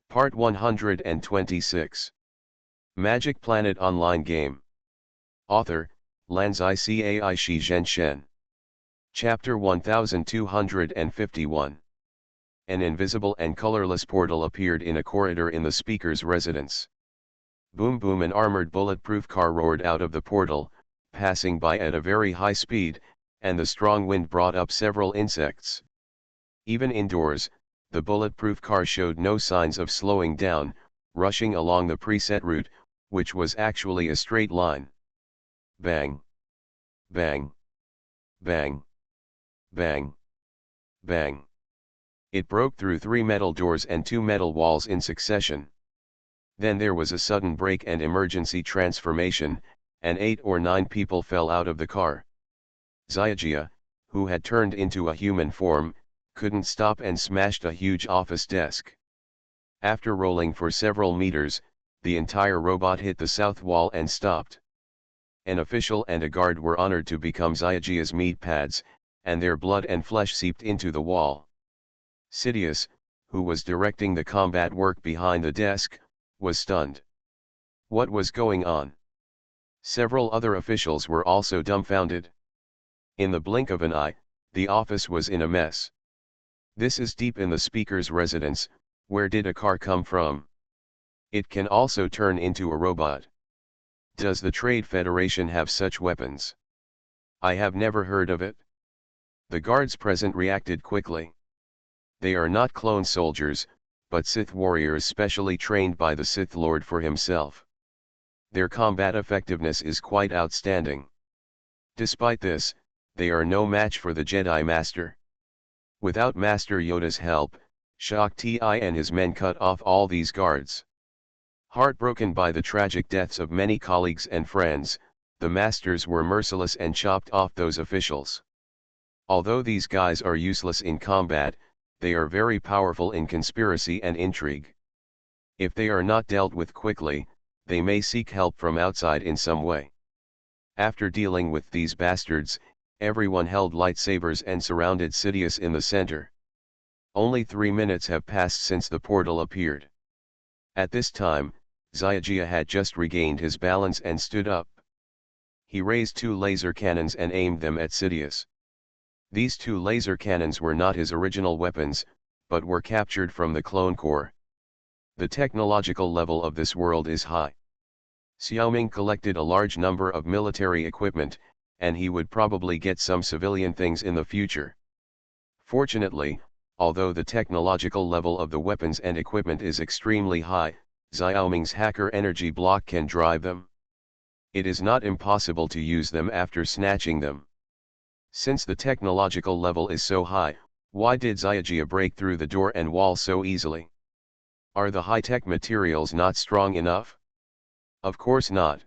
Part 126. Magic Planet Online Game. Author, Lanzai Cai Shi Zhen Shen. Chapter 1251. An invisible and colorless portal appeared in a corridor in the speaker's residence. Boom boom, an armored bulletproof car roared out of the portal, passing by at a very high speed, and the strong wind brought up several insects. Even indoors, the bulletproof car showed no signs of slowing down, rushing along the preset route, which was actually a straight line. Bang! Bang! Bang! Bang! Bang! It broke through 3 metal doors and 2 metal walls in succession. Then there was a sudden break and emergency transformation, and 8 or 9 people fell out of the car. Zyajia, who had turned into a human form, couldn't stop and smashed a huge office desk. After rolling for several meters, the entire robot hit the south wall and stopped. An official and a guard were honored to become Zyajya's meat pads, and their blood and flesh seeped into the wall. Sidious, who was directing the combat work behind the desk, was stunned. What was going on? Several other officials were also dumbfounded. In the blink of an eye, the office was in a mess. This is deep in the speaker's residence. Where did a car come from? It can also turn into a robot. Does the Trade Federation have such weapons? I have never heard of it. The guards present reacted quickly. They are not clone soldiers, but Sith warriors specially trained by the Sith Lord for himself. Their combat effectiveness is quite outstanding. Despite this, they are no match for the Jedi Master. Without Master Yoda's help, Shaak Ti and his men cut off all these guards. Heartbroken by the tragic deaths of many colleagues and friends, the masters were merciless and chopped off those officials. Although these guys are useless in combat, they are very powerful in conspiracy and intrigue. If they are not dealt with quickly, they may seek help from outside in some way. After dealing with these bastards, everyone held lightsabers and surrounded Sidious in the center. Only 3 minutes have passed since the portal appeared. At this time, Zyajia had just regained his balance and stood up. He raised 2 laser cannons and aimed them at Sidious. These 2 laser cannons were not his original weapons, but were captured from the clone core. The technological level of this world is high. Xiaoming collected a large number of military equipment, and he would probably get some civilian things in the future. Fortunately, although the technological level of the weapons and equipment is extremely high, Xiaoming's hacker energy block can drive them. It is not impossible to use them after snatching them. Since the technological level is so high, why did Zyajia break through the door and wall so easily? Are the high-tech materials not strong enough? Of course not.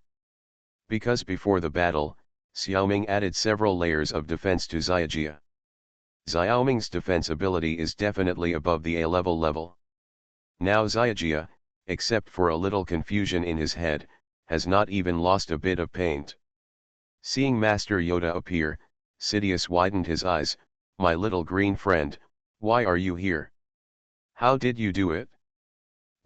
Because before the battle, Xiaoming added several layers of defense to Zyajia. Xiaoming's defense ability is definitely above the A-level level. Now Zyajia, except for a little confusion in his head, has not even lost a bit of paint. Seeing Master Yoda appear, Sidious widened his eyes. My little green friend, why are you here? How did you do it?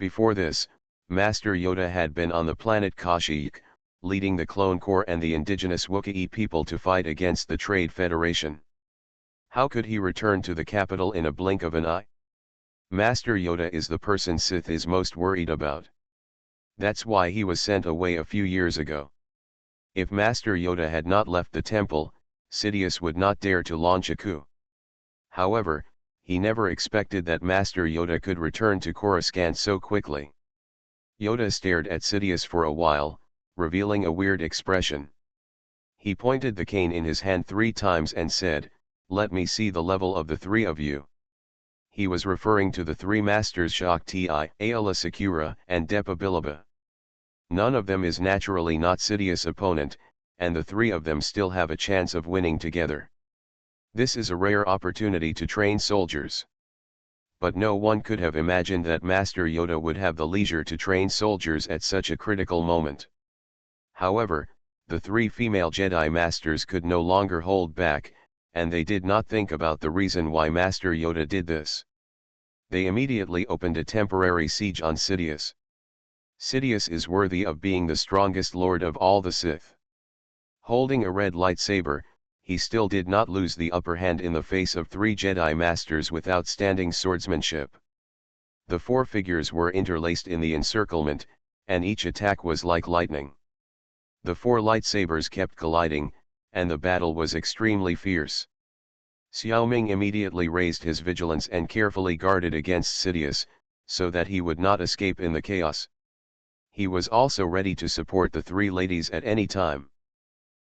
Before this, Master Yoda had been on the planet Kashyyyk, leading the Clone Corps and the indigenous Wookiee people to fight against the Trade Federation. How could he return to the capital in a blink of an eye? Master Yoda is the person Sith is most worried about. That's why he was sent away a few years ago. If Master Yoda had not left the temple, Sidious would not dare to launch a coup. However, he never expected that Master Yoda could return to Coruscant so quickly. Yoda stared at Sidious for a while, revealing a weird expression. He pointed the cane in his hand 3 times and said, "Let me see the level of the 3 of you." He was referring to the 3 masters Shaak Ti, Aayla Secura, and Depa Billaba. None of them is naturally not Sidious' opponent, and the 3 of them still have a chance of winning together. This is a rare opportunity to train soldiers. But no one could have imagined that Master Yoda would have the leisure to train soldiers at such a critical moment. However, the 3 female Jedi Masters could no longer hold back, and they did not think about the reason why Master Yoda did this. They immediately opened a temporary siege on Sidious. Sidious is worthy of being the strongest lord of all the Sith. Holding a red lightsaber, he still did not lose the upper hand in the face of 3 Jedi Masters with outstanding swordsmanship. The 4 figures were interlaced in the encirclement, and each attack was like lightning. The 4 lightsabers kept colliding, and the battle was extremely fierce. Xiao Ming immediately raised his vigilance and carefully guarded against Sidious, so that he would not escape in the chaos. He was also ready to support the 3 ladies at any time.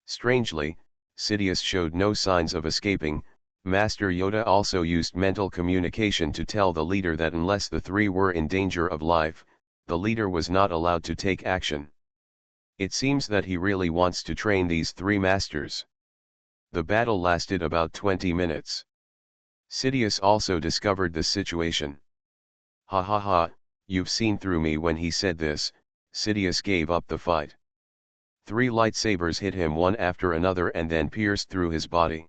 Strangely, Sidious showed no signs of escaping. Master Yoda also used mental communication to tell the leader that unless the 3 were in danger of life, the leader was not allowed to take action. It seems that he really wants to train these 3 masters. The battle lasted about 20 minutes. Sidious also discovered the situation. Ha ha ha, you've seen through me. When he said this, Sidious gave up the fight. 3 lightsabers hit him one after another and then pierced through his body.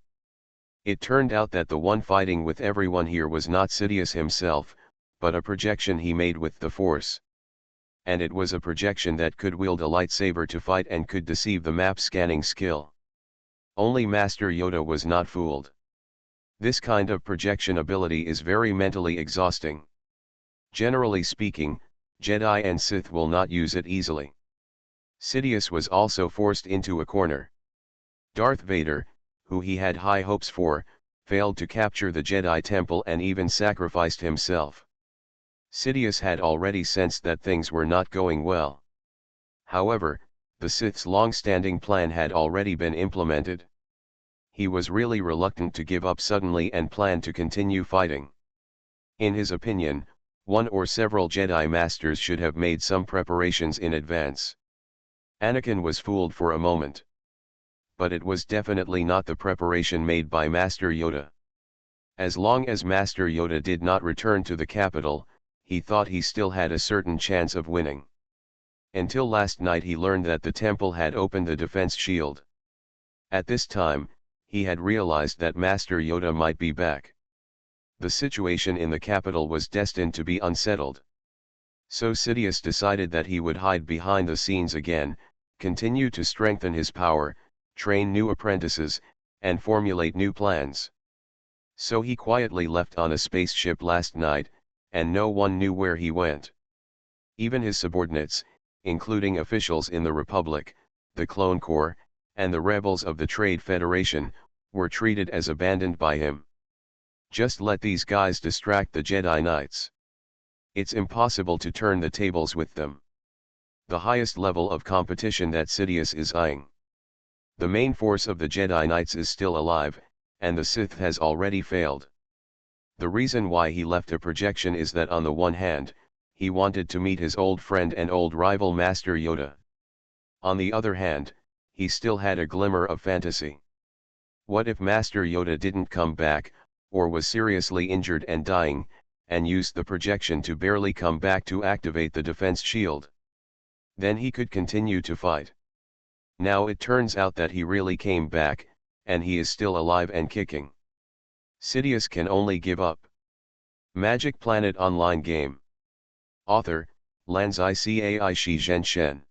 It turned out that the one fighting with everyone here was not Sidious himself, but a projection he made with the Force. And it was a projection that could wield a lightsaber to fight and could deceive the map scanning skill. Only Master Yoda was not fooled. This kind of projection ability is very mentally exhausting. Generally speaking, Jedi and Sith will not use it easily. Sidious was also forced into a corner. Darth Vader, who he had high hopes for, failed to capture the Jedi Temple and even sacrificed himself. Sidious had already sensed that things were not going well. However, the Sith's long-standing plan had already been implemented. He was really reluctant to give up suddenly and planned to continue fighting. In his opinion, one or several Jedi Masters should have made some preparations in advance. Anakin was fooled for a moment. But it was definitely not the preparation made by Master Yoda. As long as Master Yoda did not return to the capital, he thought he still had a certain chance of winning. Until last night he learned that the temple had opened the defense shield. At this time, he had realized that Master Yoda might be back. The situation in the capital was destined to be unsettled. So Sidious decided that he would hide behind the scenes again, continue to strengthen his power, train new apprentices, and formulate new plans. So he quietly left on a spaceship last night, and no one knew where he went. Even his subordinates, including officials in the Republic, the Clone Corps, and the rebels of the Trade Federation, were treated as abandoned by him. Just let these guys distract the Jedi Knights. It's impossible to turn the tables with them. The highest level of competition that Sidious is eyeing. The main force of the Jedi Knights is still alive, and the Sith has already failed. The reason why he left a projection is that on the one hand, he wanted to meet his old friend and old rival Master Yoda. On the other hand, he still had a glimmer of fantasy. What if Master Yoda didn't come back, or was seriously injured and dying, and used the projection to barely come back to activate the defense shield? Then he could continue to fight. Now it turns out that he really came back, and he is still alive and kicking. Sidious can only give up. Magic Planet Online Game. Author, Lanzai Cai Shi Zhen Shen.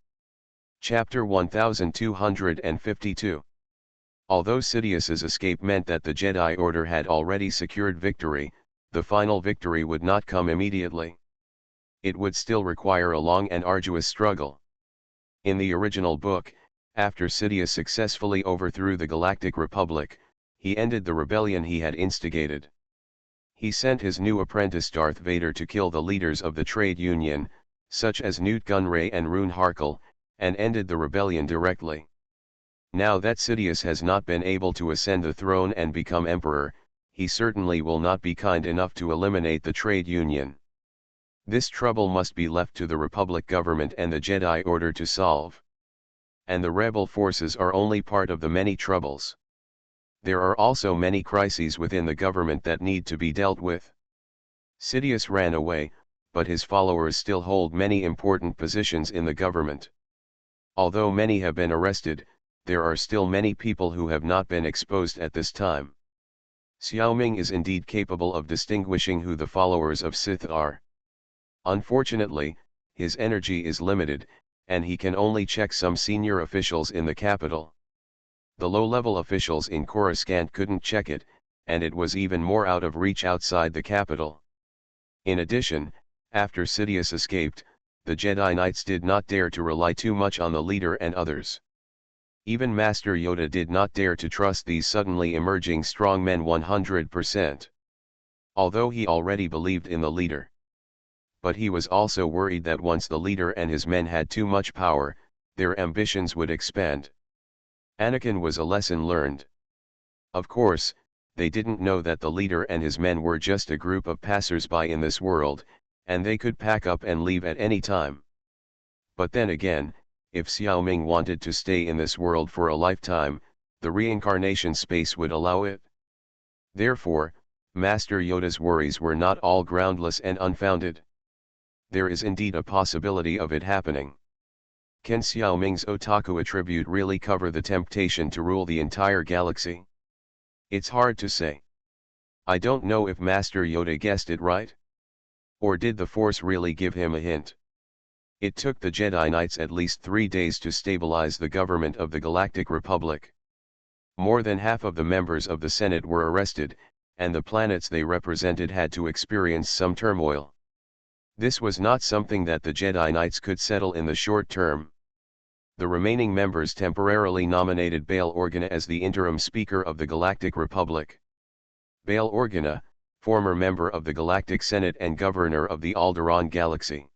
Chapter 1252. Although Sidious's escape meant that the Jedi Order had already secured victory, the final victory would not come immediately. It would still require a long and arduous struggle. In the original book, after Sidious successfully overthrew the Galactic Republic, he ended the rebellion he had instigated. He sent his new apprentice Darth Vader to kill the leaders of the trade union, such as Newt Gunray and Rune Harkle, and ended the rebellion directly. Now that Sidious has not been able to ascend the throne and become emperor, he certainly will not be kind enough to eliminate the trade union. This trouble must be left to the Republic government and the Jedi Order to solve. And the rebel forces are only part of the many troubles. There are also many crises within the government that need to be dealt with. Sidious ran away, but his followers still hold many important positions in the government. Although many have been arrested, there are still many people who have not been exposed at this time. Xiaoming is indeed capable of distinguishing who the followers of Sith are. Unfortunately, his energy is limited, and he can only check some senior officials in the capital. The low-level officials in Coruscant couldn't check it, and it was even more out of reach outside the capital. In addition, after Sidious escaped, the Jedi Knights did not dare to rely too much on the leader and others. Even Master Yoda did not dare to trust these suddenly emerging strongmen 100%. Although he already believed in the leader. But he was also worried that once the leader and his men had too much power, their ambitions would expand. Anakin was a lesson learned. Of course, they didn't know that the leader and his men were just a group of passers-by in this world, and they could pack up and leave at any time. But then again, if Xiaoming wanted to stay in this world for a lifetime, the reincarnation space would allow it. Therefore, Master Yoda's worries were not all groundless and unfounded. There is indeed a possibility of it happening. Can Xiaoming's otaku attribute really cover the temptation to rule the entire galaxy? It's hard to say. I don't know if Master Yoda guessed it right. Or did the Force really give him a hint? It took the Jedi Knights at least 3 days to stabilize the government of the Galactic Republic. More than half of the members of the Senate were arrested, and the planets they represented had to experience some turmoil. This was not something that the Jedi Knights could settle in the short term. The remaining members temporarily nominated Bail Organa as the interim Speaker of the Galactic Republic. Bail Organa, former member of the Galactic Senate and Governor of the Alderaan Galaxy.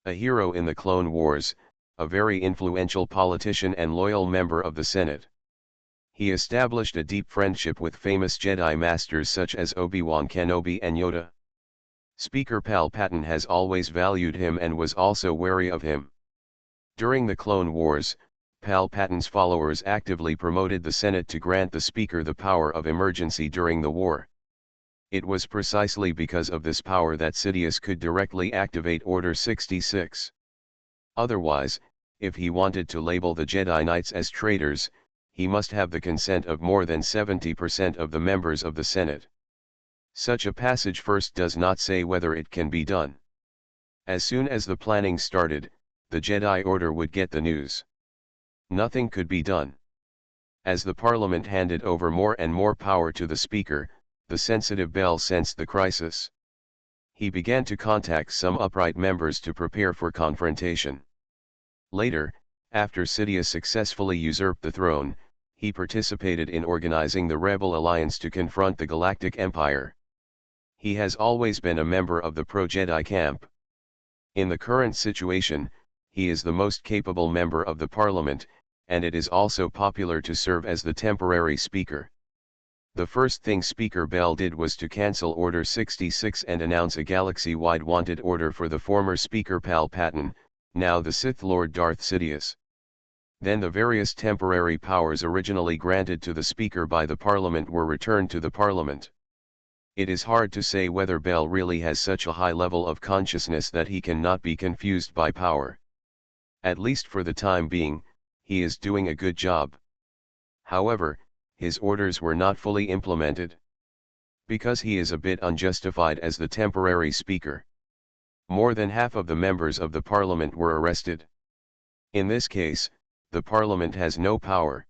A hero in the Clone Wars, a very influential politician and loyal member of the Senate. He established a deep friendship with famous Jedi Masters such as Obi-Wan Kenobi and Yoda. Speaker Palpatine has always valued him and was also wary of him. During the Clone Wars, Palpatine's followers actively promoted the Senate to grant the Speaker the power of emergency during the war. It was precisely because of this power that Sidious could directly activate Order 66. Otherwise, if he wanted to label the Jedi Knights as traitors, he must have the consent of more than 70% of the members of the Senate. Such a passage first does not say whether it can be done. As soon as the planning started, the Jedi Order would get the news. Nothing could be done. As the Parliament handed over more and more power to the Speaker, the sensitive Bail sensed the crisis. He began to contact some upright members to prepare for confrontation. Later, after Sidious successfully usurped the throne, he participated in organizing the Rebel Alliance to confront the Galactic Empire. He has always been a member of the pro-Jedi camp. In the current situation, he is the most capable member of the Parliament, and it is also popular to serve as the temporary Speaker. The first thing Speaker Bail did was to cancel Order 66 and announce a galaxy-wide wanted order for the former Speaker Palpatine, now the Sith Lord Darth Sidious. Then the various temporary powers originally granted to the Speaker by the Parliament were returned to the Parliament. It is hard to say whether Bail really has such a high level of consciousness that he cannot be confused by power. At least for the time being, he is doing a good job. However, his orders were not fully implemented. Because he is a bit unjustified as the temporary Speaker. More than half of the members of the Parliament were arrested. In this case, the Parliament has no power.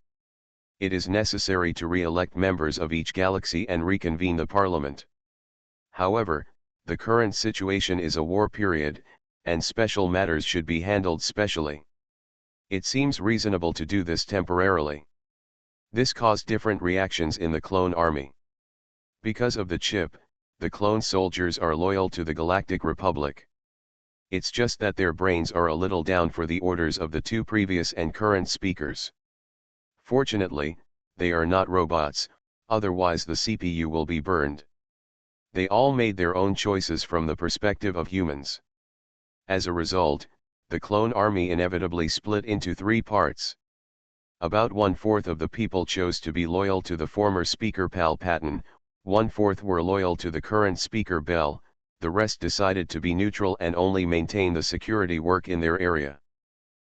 It is necessary to re-elect members of each galaxy and reconvene the Parliament. However, the current situation is a war period, and special matters should be handled specially. It seems reasonable to do this temporarily. This caused different reactions in the clone army. Because of the chip, the clone soldiers are loyal to the Galactic Republic. It's just that their brains are a little down for the orders of the two previous and current speakers. Fortunately, they are not robots, otherwise the CPU will be burned. They all made their own choices from the perspective of humans. As a result, the clone army inevitably split into 3 parts. About 1/4 of the people chose to be loyal to the former Speaker Palpatine, 1/4 were loyal to the current Speaker Bail, the rest decided to be neutral and only maintain the security work in their area.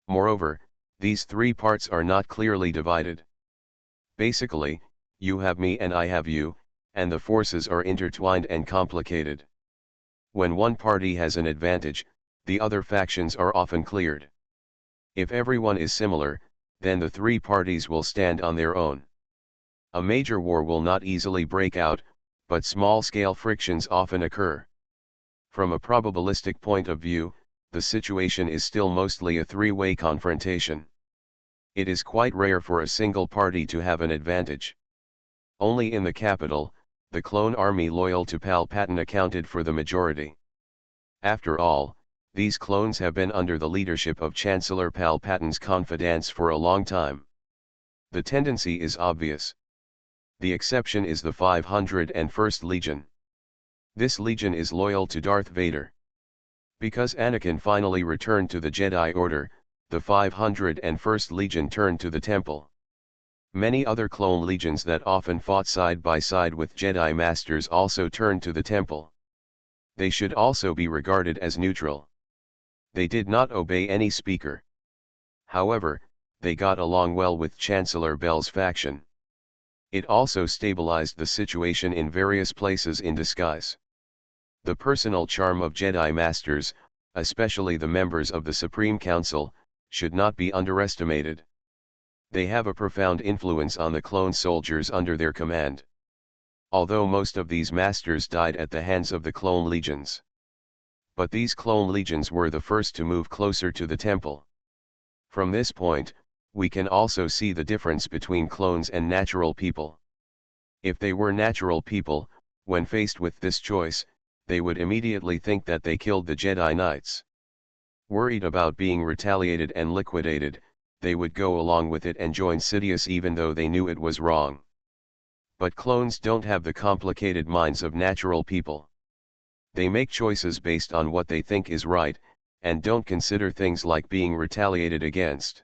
Moreover, these 3 parts are not clearly divided. Basically, you have me and I have you, and the forces are intertwined and complicated. When one party has an advantage, the other factions are often cleared. If everyone is similar, then the three parties will stand on their own. A major war will not easily break out, but small-scale frictions often occur. From a probabilistic point of view, the situation is still mostly a three-way confrontation. It is quite rare for a single party to have an advantage. Only in the capital, the clone army loyal to Palpatine accounted for the majority. After all, these clones have been under the leadership of Chancellor Palpatine's confidants for a long time. The tendency is obvious. The exception is the 501st Legion. This legion is loyal to Darth Vader. Because Anakin finally returned to the Jedi Order, the 501st Legion turned to the Temple. Many other clone legions that often fought side by side with Jedi Masters also turned to the Temple. They should also be regarded as neutral. They did not obey any speaker. However, they got along well with Chancellor Bell's faction. It also stabilized the situation in various places in disguise. The personal charm of Jedi Masters, especially the members of the Supreme Council, should not be underestimated. They have a profound influence on the clone soldiers under their command. Although most of these masters died at the hands of the clone legions. But these clone legions were the first to move closer to the temple. From this point, we can also see the difference between clones and natural people. If they were natural people, when faced with this choice, they would immediately think that they killed the Jedi Knights. Worried about being retaliated and liquidated, they would go along with it and join Sidious even though they knew it was wrong. But clones don't have the complicated minds of natural people. They make choices based on what they think is right, and don't consider things like being retaliated against.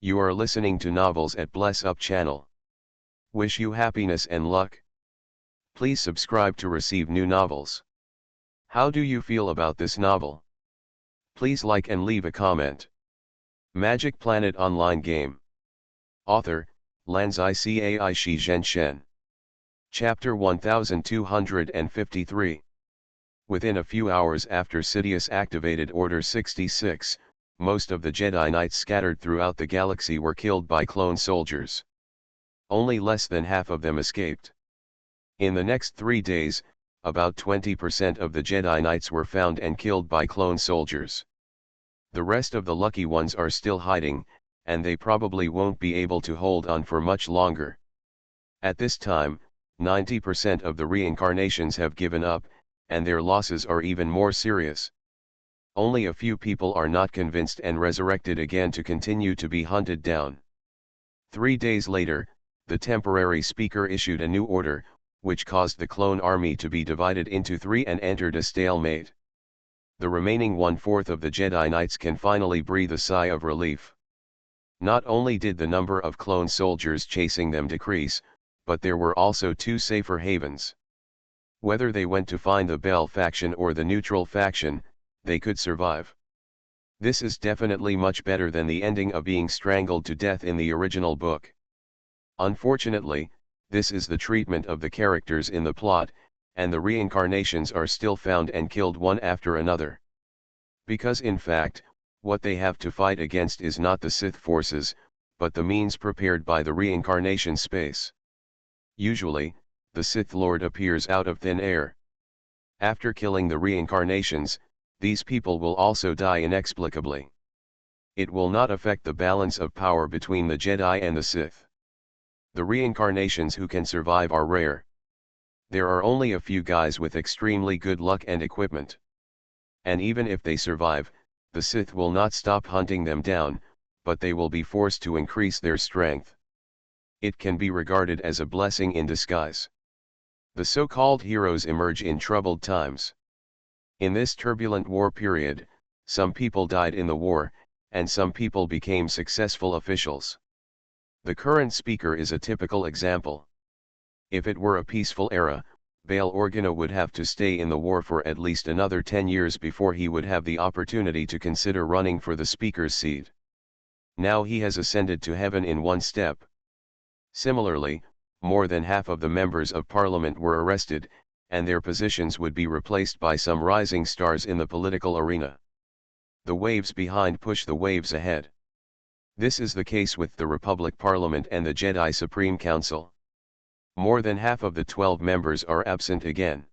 You are listening to Novels at Bless Up channel. Wish you happiness and luck. Please subscribe to receive new novels. How do you feel about this novel? Please like and leave a comment. Magic Planet Online Game. Author, Lanzai Cai Shi Zhenshen. Chapter 1253. Within a few hours after Sidious activated Order 66, most of the Jedi Knights scattered throughout the galaxy were killed by clone soldiers. Only less than half of them escaped. In the next 3 days, about 20% of the Jedi Knights were found and killed by clone soldiers. The rest of the lucky ones are still hiding, and they probably won't be able to hold on for much longer. At this time, 90% of the reincarnations have given up, and their losses are even more serious. Only a few people are not convinced and resurrected again to continue to be hunted down. 3 days later, the temporary speaker issued a new order, which caused the clone army to be divided into 3 and entered a stalemate. The remaining 1/4 of the Jedi Knights can finally breathe a sigh of relief. Not only did the number of clone soldiers chasing them decrease, but there were also 2 safer havens. Whether they went to find the Bell faction or the neutral faction, they could survive. This is definitely much better than the ending of being strangled to death in the original book. Unfortunately, this is the treatment of the characters in the plot, and the reincarnations are still found and killed one after another. Because in fact, what they have to fight against is not the Sith forces, but the means prepared by the reincarnation space. Usually, the Sith Lord appears out of thin air. After killing the reincarnations, these people will also die inexplicably. It will not affect the balance of power between the Jedi and the Sith. The reincarnations who can survive are rare. There are only a few guys with extremely good luck and equipment. And even if they survive, the Sith will not stop hunting them down, but they will be forced to increase their strength. It can be regarded as a blessing in disguise. The so-called heroes emerge in troubled times. In this turbulent war period, some people died in the war, and some people became successful officials. The current speaker is a typical example. If it were a peaceful era, Bail Organa would have to stay in the war for at least another 10 years before he would have the opportunity to consider running for the speaker's seat. Now he has ascended to heaven in one step. Similarly, more than half of the members of parliament were arrested, and their positions would be replaced by some rising stars in the political arena. The waves behind push the waves ahead. This is the case with the Republic Parliament and the Jedi Supreme Council. More than half of the 12 members are absent again.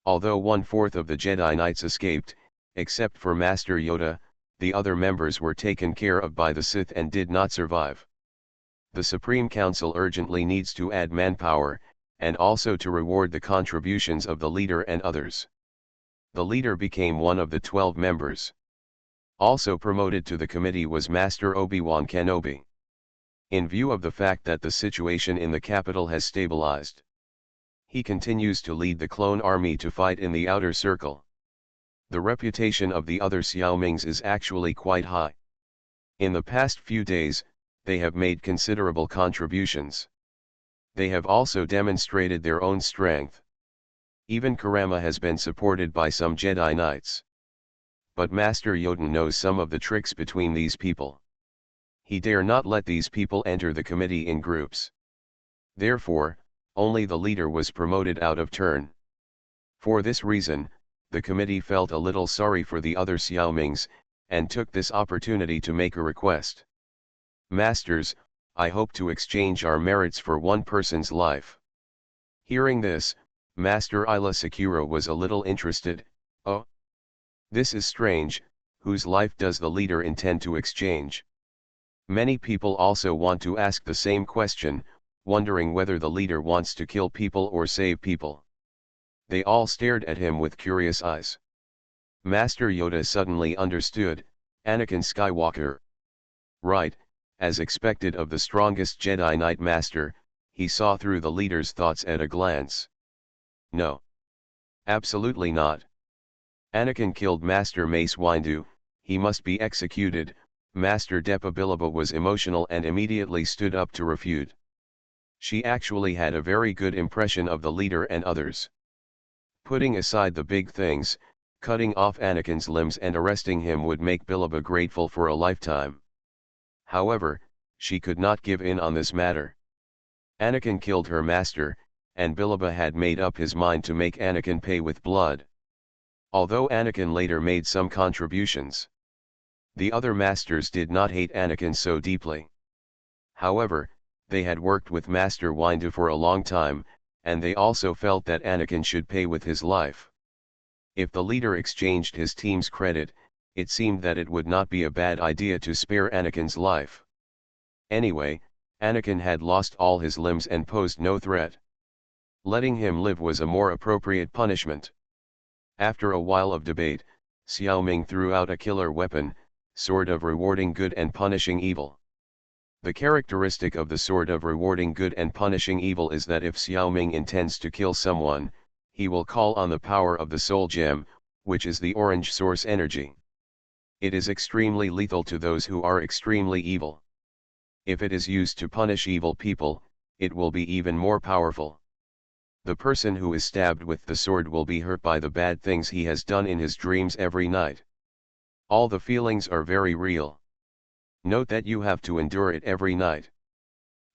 Although 1/4 of the Jedi Knights escaped, except for Master Yoda, the other members were taken care of by the Sith and did not survive. The Supreme Council urgently needs to add manpower, and also to reward the contributions of the leader and others. The leader became one of the 12 members. Also promoted to the committee was Master Obi-Wan Kenobi. In view of the fact that the situation in the capital has stabilized, he continues to lead the clone army to fight in the outer circle. The reputation of the other Xiaomings is actually quite high. In the past few days, they have made considerable contributions. They have also demonstrated their own strength. Even Karama has been supported by some Jedi Knights. But Master Yoda knows some of the tricks between these people. He dare not let these people enter the committee in groups. Therefore, only the leader was promoted out of turn. For this reason, the committee felt a little sorry for the other Xiaomings, and took this opportunity to make a request. Masters, I hope to exchange our merits for one person's life. Hearing this, Master Ila Sakura was a little interested. Oh, this is strange, whose life does the leader intend to exchange? Many people also want to ask the same question, wondering whether the leader wants to kill people or save people. They all stared at him with curious eyes. Master Yoda suddenly understood, Anakin Skywalker. Right, as expected of the strongest Jedi Knight Master, he saw through the leader's thoughts at a glance. No. Absolutely not. Anakin killed Master Mace Windu, he must be executed. Master Depa Billaba was emotional and immediately stood up to refute. She actually had a very good impression of the leader and others. Putting aside the big things, cutting off Anakin's limbs and arresting him would make Billaba grateful for a lifetime. However, she could not give in on this matter. Anakin killed her master, and Billaba had made up his mind to make Anakin pay with blood. Although Anakin later made some contributions, the other masters did not hate Anakin so deeply. However, they had worked with Master Windu for a long time, and they also felt that Anakin should pay with his life. If the leader exchanged his team's credit, it seemed that it would not be a bad idea to spare Anakin's life. Anyway, Anakin had lost all his limbs and posed no threat. Letting him live was a more appropriate punishment. After a while of debate, Xiaoming threw out a killer weapon, sword of rewarding good and punishing evil. The characteristic of the sword of rewarding good and punishing evil is that if Xiaoming intends to kill someone, he will call on the power of the soul gem, which is the orange source energy. It is extremely lethal to those who are extremely evil. If it is used to punish evil people, it will be even more powerful. The person who is stabbed with the sword will be hurt by the bad things he has done in his dreams every night. All the feelings are very real. Note that you have to endure it every night.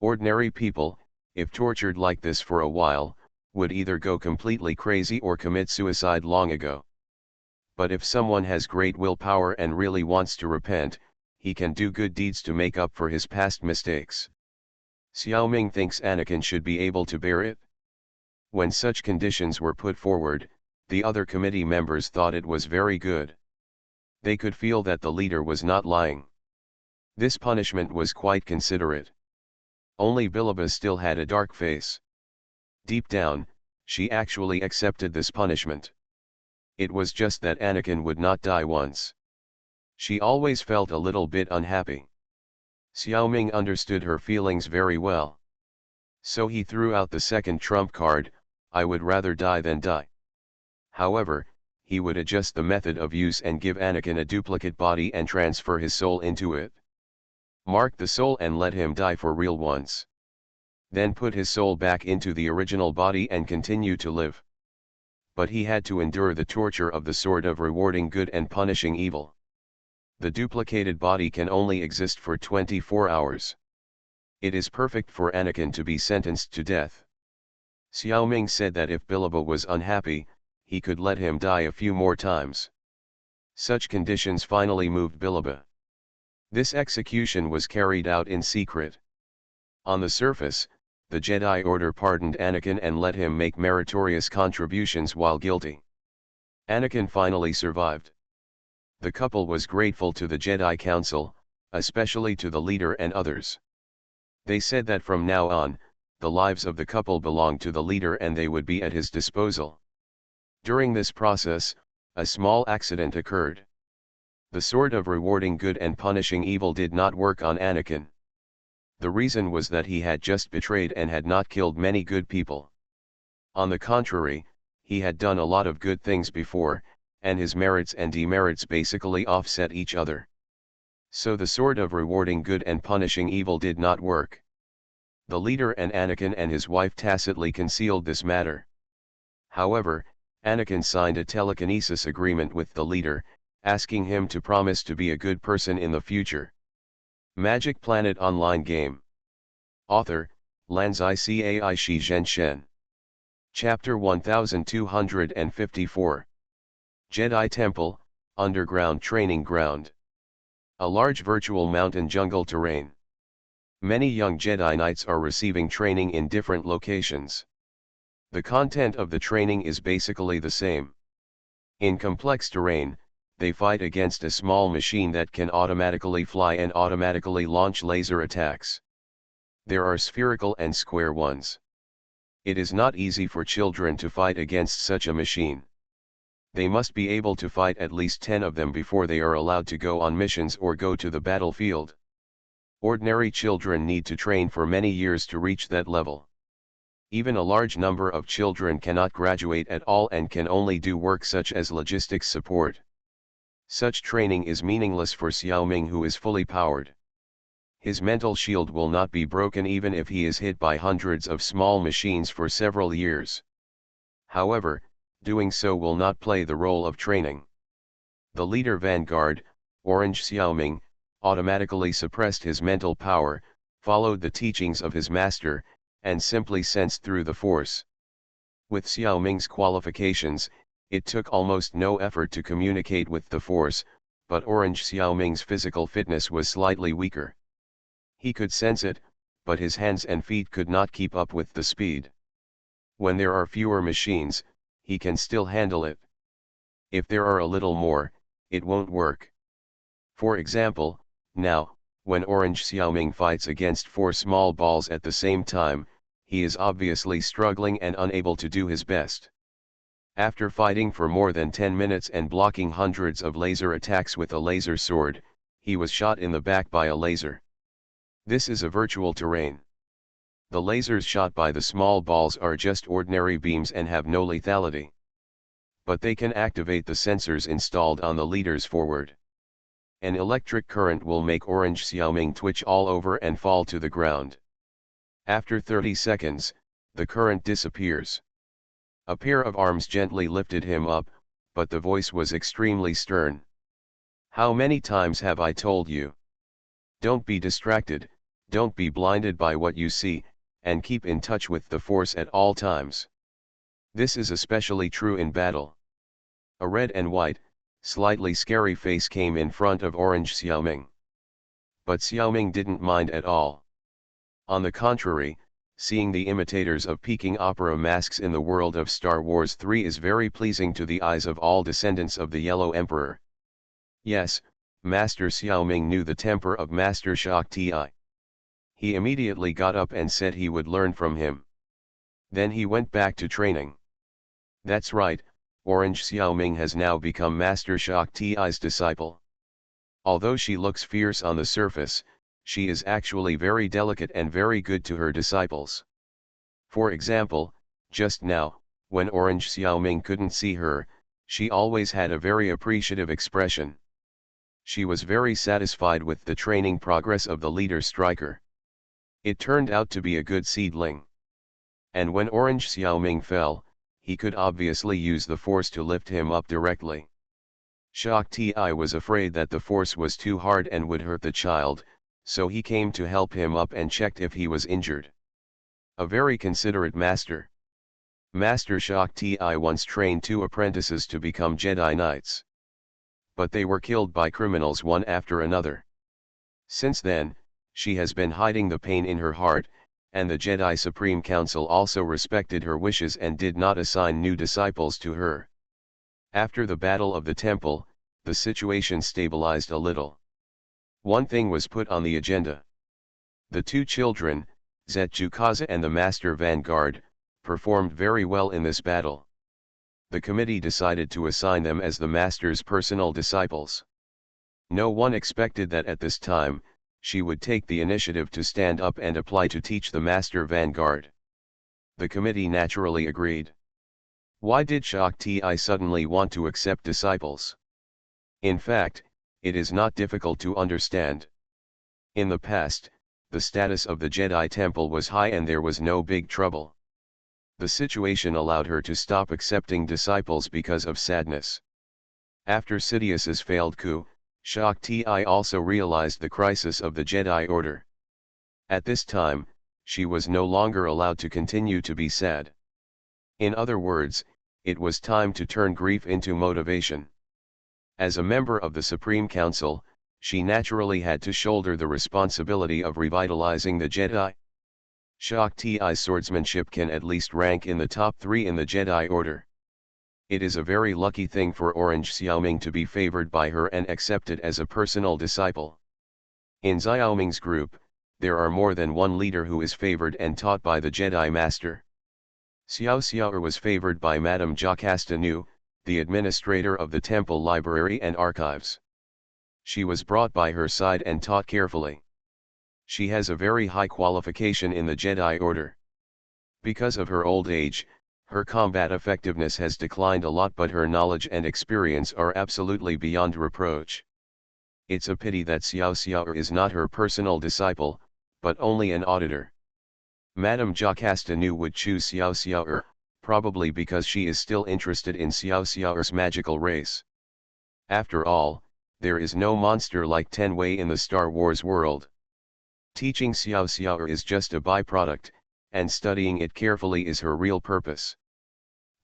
Ordinary people, if tortured like this for a while, would either go completely crazy or commit suicide long ago. But if someone has great willpower and really wants to repent, he can do good deeds to make up for his past mistakes. Xiaoming thinks Anakin should be able to bear it. When such conditions were put forward, the other committee members thought it was very good. They could feel that the leader was not lying. This punishment was quite considerate. Only Billaba still had a dark face. Deep down, she actually accepted this punishment. It was just that Anakin would not die once. She always felt a little bit unhappy. Xiaoming understood her feelings very well. So he threw out the second trump card, I would rather die than die. However, he would adjust the method of use and give Anakin a duplicate body and transfer his soul into it. Mark the soul and let him die for real once. Then put his soul back into the original body and continue to live. But he had to endure the torture of the sword of rewarding good and punishing evil. The duplicated body can only exist for 24 hours. It is perfect for Anakin to be sentenced to death. Xiao Ming said that if Bilbo was unhappy, he could let him die a few more times. Such conditions finally moved Bilbo. This execution was carried out in secret. On the surface, the Jedi Order pardoned Anakin and let him make meritorious contributions while guilty. Anakin finally survived. The couple was grateful to the Jedi Council, especially to the leader and others. They said that from now on, the lives of the couple belonged to the leader and they would be at his disposal. During this process, a small accident occurred. The sword of rewarding good and punishing evil did not work on Anakin. The reason was that he had just betrayed and had not killed many good people. On the contrary, he had done a lot of good things before, and his merits and demerits basically offset each other. So the sword of rewarding good and punishing evil did not work. The leader and Anakin and his wife tacitly concealed this matter. However, Anakin signed a telekinesis agreement with the leader, asking him to promise to be a good person in the future. Magic Planet Online Game. Author, Lanzai Cai Shi Zhen Shen. Chapter 1254. Jedi Temple, Underground Training Ground. A large virtual mountain jungle terrain. Many young Jedi Knights are receiving training in different locations. The content of the training is basically the same. In complex terrain, they fight against a small machine that can automatically fly and automatically launch laser attacks. There are spherical and square ones. It is not easy for children to fight against such a machine. They must be able to fight at least 10 of them before they are allowed to go on missions or go to the battlefield. Ordinary children need to train for many years to reach that level. Even a large number of children cannot graduate at all and can only do work such as logistics support. Such training is meaningless for Xiao Ming, who is fully powered. His mental shield will not be broken even if he is hit by hundreds of small machines for several years. However, doing so will not play the role of training. The leader Vanguard, Orange Xiao Ming, automatically suppressed his mental power, followed the teachings of his master, and simply sensed through the Force. With Xiao Ming's qualifications, it took almost no effort to communicate with the Force, but Orange Xiao Ming's physical fitness was slightly weaker. He could sense it, but his hands and feet could not keep up with the speed. When there are fewer machines, he can still handle it. If there are a little more, it won't work. For example, now, when Orange Xiaoming fights against 4 small balls at the same time, he is obviously struggling and unable to do his best. After fighting for more than 10 minutes and blocking hundreds of laser attacks with a laser sword, he was shot in the back by a laser. This is a virtual terrain. The lasers shot by the small balls are just ordinary beams and have no lethality. But they can activate the sensors installed on the leader's forward. An electric current will make Orange Xiaoming twitch all over and fall to the ground. After 30 seconds, the current disappears. A pair of arms gently lifted him up, but the voice was extremely stern. "How many times have I told you? Don't be distracted, don't be blinded by what you see, and keep in touch with the Force at all times." This is especially true in battle. A red and white, slightly scary face came in front of Orange Xiaoming. But Xiaoming didn't mind at all. On the contrary, seeing the imitators of Peking opera masks in the world of Star Wars 3 is very pleasing to the eyes of all descendants of the Yellow Emperor. Yes, Master Xiaoming knew the temper of Master Shak Ti. He immediately got up and said he would learn from him. Then he went back to training. That's right, Orange Xiaoming has now become Master Shak Ti's disciple. Although she looks fierce on the surface, she is actually very delicate and very good to her disciples. For example, just now, when Orange Xiaoming couldn't see her, she always had a very appreciative expression. She was very satisfied with the training progress of the leader striker. It turned out to be a good seedling. And when Orange Xiaoming fell, he could obviously use the Force to lift him up directly. Shak Ti was afraid that the Force was too hard and would hurt the child, so he came to help him up and checked if he was injured. A very considerate master. Master Shakti once trained 2 apprentices to become Jedi Knights. But they were killed by criminals one after another. Since then, she has been hiding the pain in her heart, and the Jedi Supreme Council also respected her wishes and did not assign new disciples to her. After the Battle of the Temple, the situation stabilized a little. One thing was put on the agenda. The 2 children, Zetsukaze and the Master Vanguard, performed very well in this battle. The committee decided to assign them as the Master's personal disciples. No one expected that at this time, she would take the initiative to stand up and apply to teach the Master Vanguard. The committee naturally agreed. Why did Shakti suddenly want to accept disciples? In fact, it is not difficult to understand. In the past, the status of the Jedi Temple was high and there was no big trouble. The situation allowed her to stop accepting disciples because of sadness. After Sidious's failed coup, Shakti also realized the crisis of the Jedi Order. At this time, she was no longer allowed to continue to be sad. In other words, it was time to turn grief into motivation. As a member of the Supreme Council, she naturally had to shoulder the responsibility of revitalizing the Jedi. Shakti's swordsmanship can at least rank in the top 3 in the Jedi Order. It is a very lucky thing for Orange Xiaoming to be favored by her and accepted as a personal disciple. In Xiaoming's group, there are more than one leader who is favored and taught by the Jedi Master. Xiao Xiao'er was favored by Madame Jocasta Nu, the administrator of the temple library and archives. She was brought by her side and taught carefully. She has a very high qualification in the Jedi Order. Because of her old age, her combat effectiveness has declined a lot, but her knowledge and experience are absolutely beyond reproach. It's a pity that Xiao Xiao'er is not her personal disciple, but only an auditor. Madame Jocasta Nu would choose Xiao Xiao'er, probably because she is still interested in Xiao Xiao'er's magical race. After all, there is no monster like Tenwei in the Star Wars world. Teaching Xiao Xiao'er is just a byproduct, and studying it carefully is her real purpose.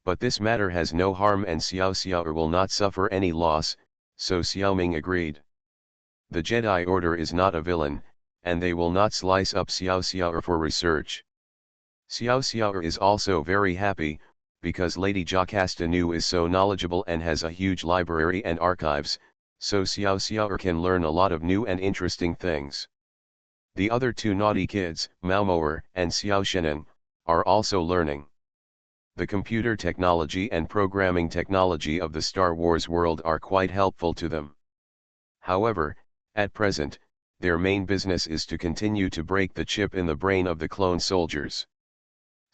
But this matter has no harm and Xiao Xiao'er will not suffer any loss, so Xiaoming agreed. The Jedi Order is not a villain, and they will not slice up Xiao Xiao'er for research. Xiao Xiao'er is also very happy, because Lady Jocasta Nu is so knowledgeable and has a huge library and archives, so Xiao Xiao'er can learn a lot of new and interesting things. The other 2 naughty kids, Maomo'er and Xiao Shenan, are also learning. The computer technology and programming technology of the Star Wars world are quite helpful to them. However, at present, their main business is to continue to break the chip in the brain of the clone soldiers.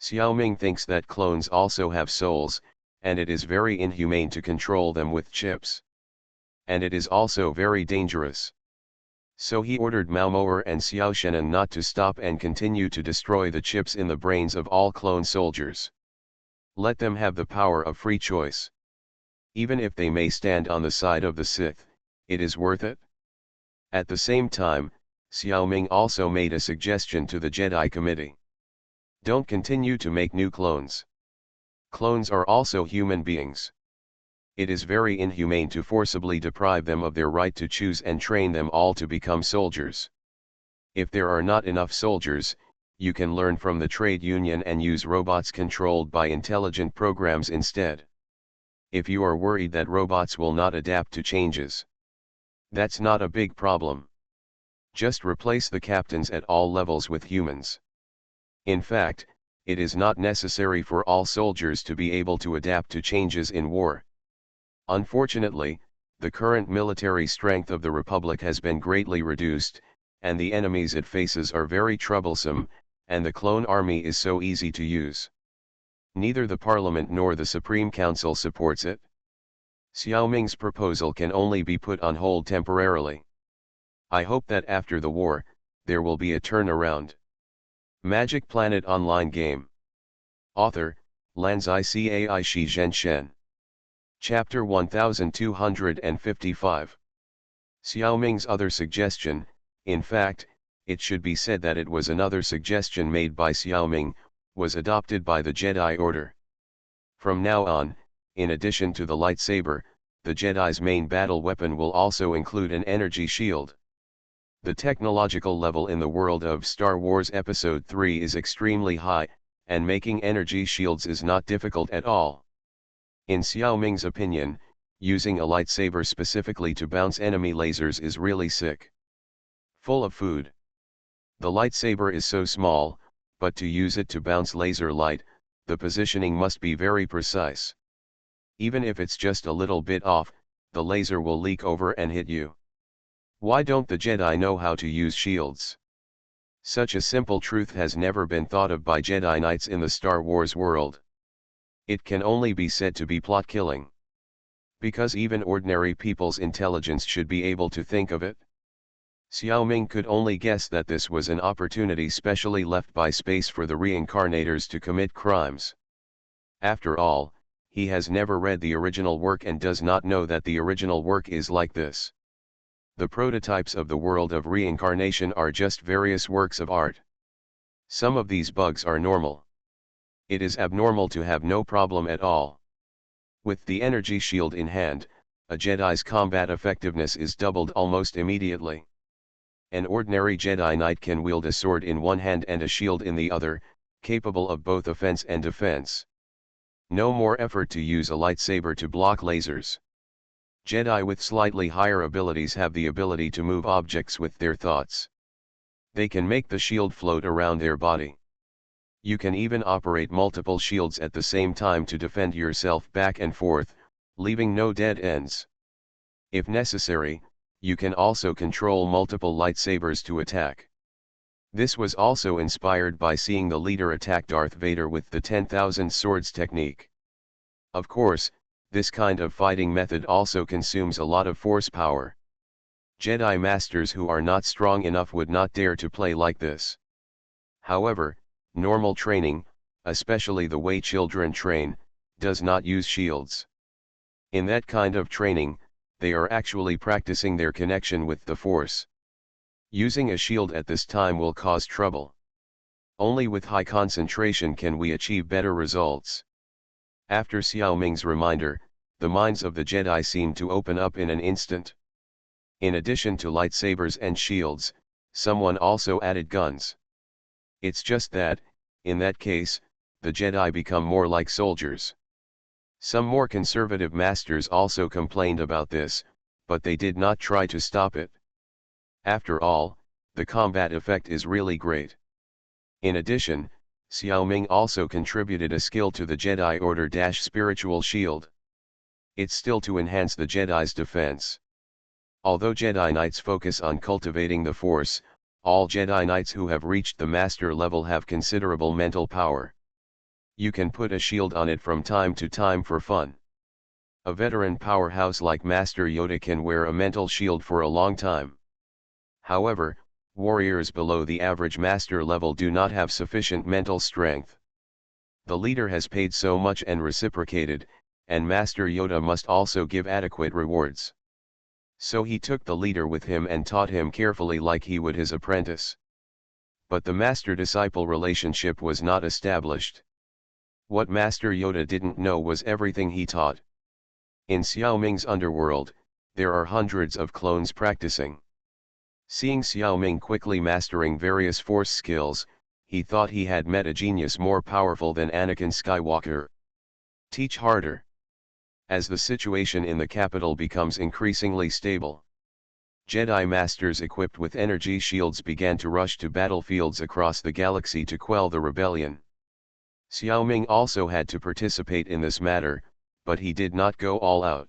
Xiaoming thinks that clones also have souls, and it is very inhumane to control them with chips. And it is also very dangerous. So he ordered Maomo'er and Xiao Shenan not to stop and continue to destroy the chips in the brains of all clone soldiers. Let them have the power of free choice. Even if they may stand on the side of the Sith, it is worth it. At the same time, Xiaoming also made a suggestion to the Jedi Committee. Don't continue to make new clones. Clones are also human beings. It is very inhumane to forcibly deprive them of their right to choose and train them all to become soldiers. If there are not enough soldiers, you can learn from the trade union and use robots controlled by intelligent programs instead. If you are worried that robots will not adapt to changes, that's not a big problem. Just replace the captains at all levels with humans. In fact, it is not necessary for all soldiers to be able to adapt to changes in war. Unfortunately, the current military strength of the Republic has been greatly reduced, and the enemies it faces are very troublesome, and the clone army is so easy to use. Neither the Parliament nor the Supreme Council supports it. Xiaoming's proposal can only be put on hold temporarily. I hope that after the war, there will be a turnaround. Magic Planet Online Game. Author, Lanzai Cai Shi Zhenshen. Chapter 1255. Xiaoming's other suggestion, in fact, it should be said that it was another suggestion made by Xiaoming, was adopted by the Jedi Order. From now on, in addition to the lightsaber, the Jedi's main battle weapon will also include an energy shield. The technological level in the world of Star Wars Episode 3 is extremely high, and making energy shields is not difficult at all. In Xiaoming's opinion, using a lightsaber specifically to bounce enemy lasers is really sick. Full of food. The lightsaber is so small, but to use it to bounce laser light, the positioning must be very precise. Even if it's just a little bit off, the laser will leak over and hit you. Why don't the Jedi know how to use shields? Such a simple truth has never been thought of by Jedi Knights in the Star Wars world. It can only be said to be plot killing. Because even ordinary people's intelligence should be able to think of it. Xiaoming could only guess that this was an opportunity specially left by space for the reincarnators to commit crimes. After all, he has never read the original work and does not know that the original work is like this. The prototypes of the world of reincarnation are just various works of art. Some of these bugs are normal. It is abnormal to have no problem at all. With the energy shield in hand, a Jedi's combat effectiveness is doubled almost immediately. An ordinary Jedi Knight can wield a sword in one hand and a shield in the other, capable of both offense and defense. No more effort to use a lightsaber to block lasers. Jedi with slightly higher abilities have the ability to move objects with their thoughts. They can make the shield float around their body. You can even operate multiple shields at the same time to defend yourself back and forth, leaving no dead ends. If necessary, you can also control multiple lightsabers to attack. This was also inspired by seeing the leader attack Darth Vader with the 10,000 swords technique. Of course, this kind of fighting method also consumes a lot of force power. Jedi Masters who are not strong enough would not dare to play like this. However, normal training, especially the way children train, does not use shields. In that kind of training, they are actually practicing their connection with the Force. Using a shield at this time will cause trouble. Only with high concentration can we achieve better results. After Xiaoming's reminder, the minds of the Jedi seemed to open up in an instant. In addition to lightsabers and shields, someone also added guns. It's just that, in that case, the Jedi become more like soldiers. Some more conservative masters also complained about this, but they did not try to stop it. After all, the combat effect is really great. In addition, Xiaoming also contributed a skill to the Jedi Order - Spiritual Shield. It's still to enhance the Jedi's defense. Although Jedi Knights focus on cultivating the Force, all Jedi Knights who have reached the Master level have considerable mental power. You can put a shield on it from time to time for fun. A veteran powerhouse like Master Yoda can wear a mental shield for a long time. However, warriors below the average Master level do not have sufficient mental strength. The leader has paid so much and reciprocated, and Master Yoda must also give adequate rewards. So he took the leader with him and taught him carefully like he would his apprentice. But the master-disciple relationship was not established. What Master Yoda didn't know was everything he taught. In Xiaoming's underworld, there are hundreds of clones practicing. Seeing Xiaoming quickly mastering various force skills, he thought he had met a genius more powerful than Anakin Skywalker. Teach harder. As the situation in the capital becomes increasingly stable, Jedi Masters equipped with energy shields began to rush to battlefields across the galaxy to quell the rebellion. Xiaoming also had to participate in this matter, but he did not go all out.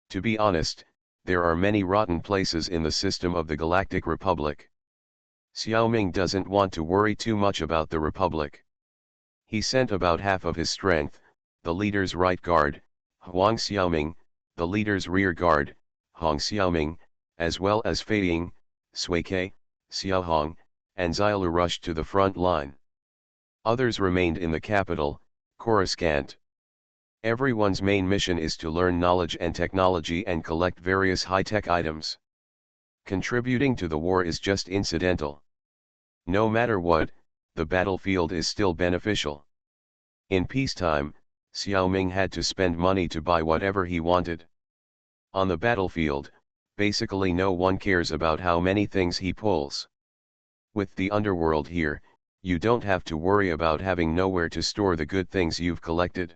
To be honest, there are many rotten places in the system of the Galactic Republic. Xiaoming doesn't want to worry too much about the Republic. He sent about half of his strength, the leader's right guard, Huang Xiaoming, the leader's rear guard, Hong Xiaoming, as well as Fei Ying, Sui Ke, Xiao Hong, and Xiaolu rushed to the front line. Others remained in the capital, Coruscant. Everyone's main mission is to learn knowledge and technology and collect various high-tech items. Contributing to the war is just incidental. No matter what, the battlefield is still beneficial. In peacetime, Xiaoming had to spend money to buy whatever he wanted. On the battlefield, basically no one cares about how many things he pulls. With the underworld here, you don't have to worry about having nowhere to store the good things you've collected.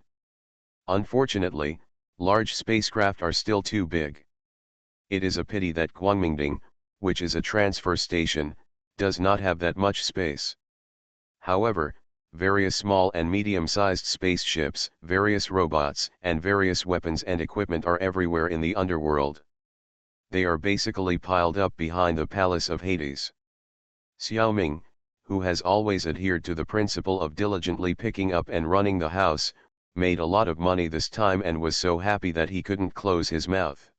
Unfortunately, large spacecraft are still too big. It is a pity that Guangmingding, which is a transfer station, does not have that much space. However, various small and medium-sized spaceships, various robots, and various weapons and equipment are everywhere in the underworld. They are basically piled up behind the Palace of Hades. Xiaoming, who has always adhered to the principle of diligently picking up and running the house, made a lot of money this time and was so happy that he couldn't close his mouth.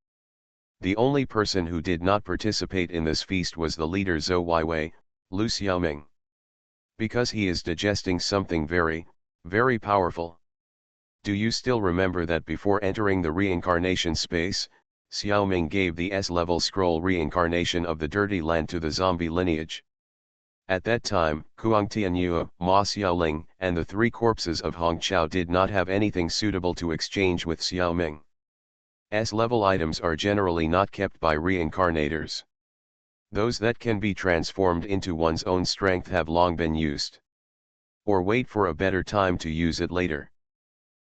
The only person who did not participate in this feast was the leader Zhou Weiwei, Lu Xiaoming. Because he is digesting something very, very powerful. Do you still remember that before entering the reincarnation space, Xiaoming gave the S-level scroll reincarnation of the Dirty Land to the zombie lineage? At that time, Kuang Tianyue, Ma Xiaoling, and the three corpses of Hong Chao did not have anything suitable to exchange with Xiaoming. S-level items are generally not kept by reincarnators. Those that can be transformed into one's own strength have long been used. Or wait for a better time to use it later.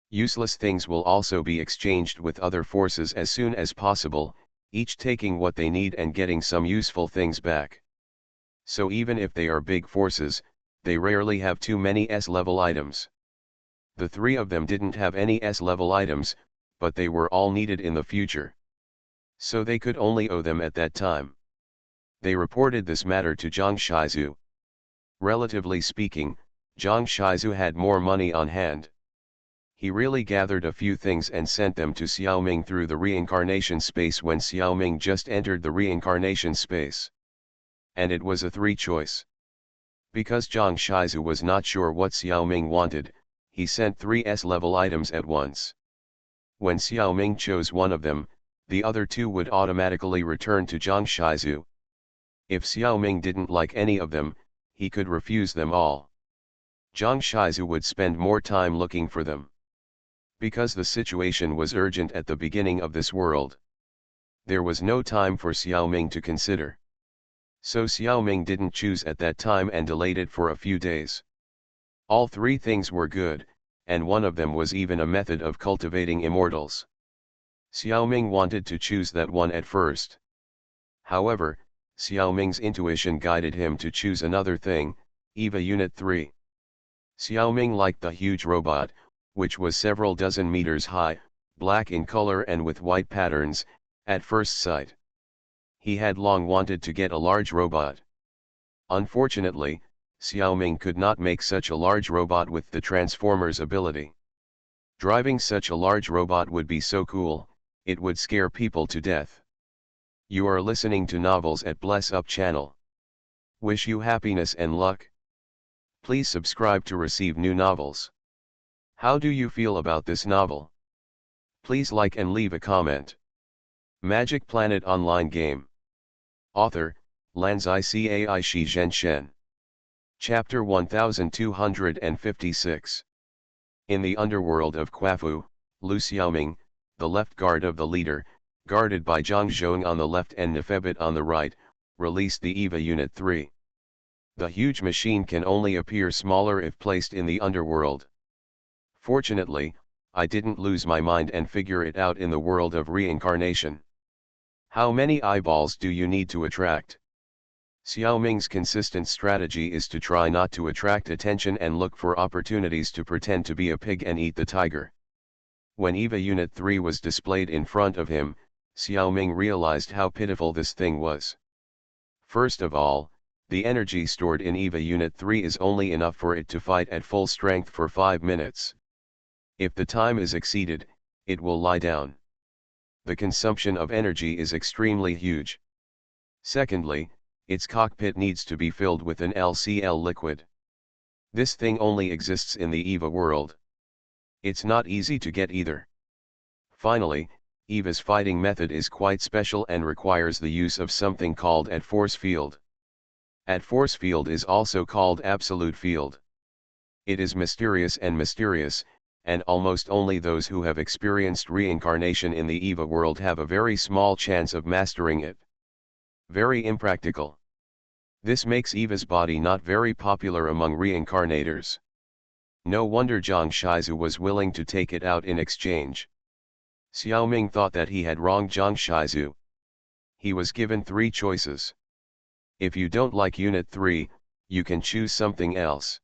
Useless things will also be exchanged with other forces as soon as possible, each taking what they need and getting some useful things back. So even if they are big forces, they rarely have too many S-level items. The three of them didn't have any S-level items, but they were all needed in the future. So they could only owe them at that time. They reported this matter to Zhang Shizu. Relatively speaking, Zhang Shizu had more money on hand. He really gathered a few things and sent them to Xiaoming through the reincarnation space when Xiaoming just entered the reincarnation space. And it was a three-choice. Because Zhang Shizu was not sure what Xiaoming wanted, he sent 3 S-level items at once. When Xiaoming chose one of them, the other 2 would automatically return to Zhang Shizu. If Xiaoming didn't like any of them, he could refuse them all. Zhang Shizu would spend more time looking for them. Because the situation was urgent at the beginning of this world. There was no time for Xiaoming to consider. So Xiaoming didn't choose at that time and delayed it for a few days. All 3 things were good, and one of them was even a method of cultivating immortals. Xiaoming wanted to choose that one at first. However, Xiaoming's intuition guided him to choose another thing, EVA Unit 3. Xiaoming liked the huge robot, which was several dozen meters high, black in color and with white patterns, at first sight. He had long wanted to get a large robot. Unfortunately, Xiaoming could not make such a large robot with the Transformer's ability. Driving such a large robot would be so cool, it would scare people to death. You are listening to Novels at Bless Up channel. Wish you happiness and luck. Please subscribe to receive new novels. How do you feel about this novel? Please like and leave a comment. Magic Planet Online Game. Author, Lanzai Cai Shi Zhenshen. Chapter 1256. In the underworld of Quafu, Lu Xiaoming, the left guard of the leader, guarded by Zhang Zhong on the left and Nefebit on the right, released the EVA Unit 3. The huge machine can only appear smaller if placed in the underworld. Fortunately, I didn't lose my mind and figure it out in the world of reincarnation. How many eyeballs do you need to attract? Xiaoming's consistent strategy is to try not to attract attention and look for opportunities to pretend to be a pig and eat the tiger. When EVA Unit 3 was displayed in front of him, Xiaoming realized how pitiful this thing was. First of all, the energy stored in EVA Unit 3 is only enough for it to fight at full strength for 5 minutes. If the time is exceeded, it will lie down. The consumption of energy is extremely huge. Secondly, its cockpit needs to be filled with an LCL liquid. This thing only exists in the EVA world. It's not easy to get either. Finally, EVA's fighting method is quite special and requires the use of something called a force field. At force field is also called absolute field. It is mysterious, and almost only those who have experienced reincarnation in the EVA world have a very small chance of mastering it. Very impractical. This makes EVA's body not very popular among reincarnators. No wonder Zhang Shizu was willing to take it out in exchange. Xiaoming thought that he had wronged Zhang Shizu. He was given 3 choices. If you don't like Unit 3, you can choose something else.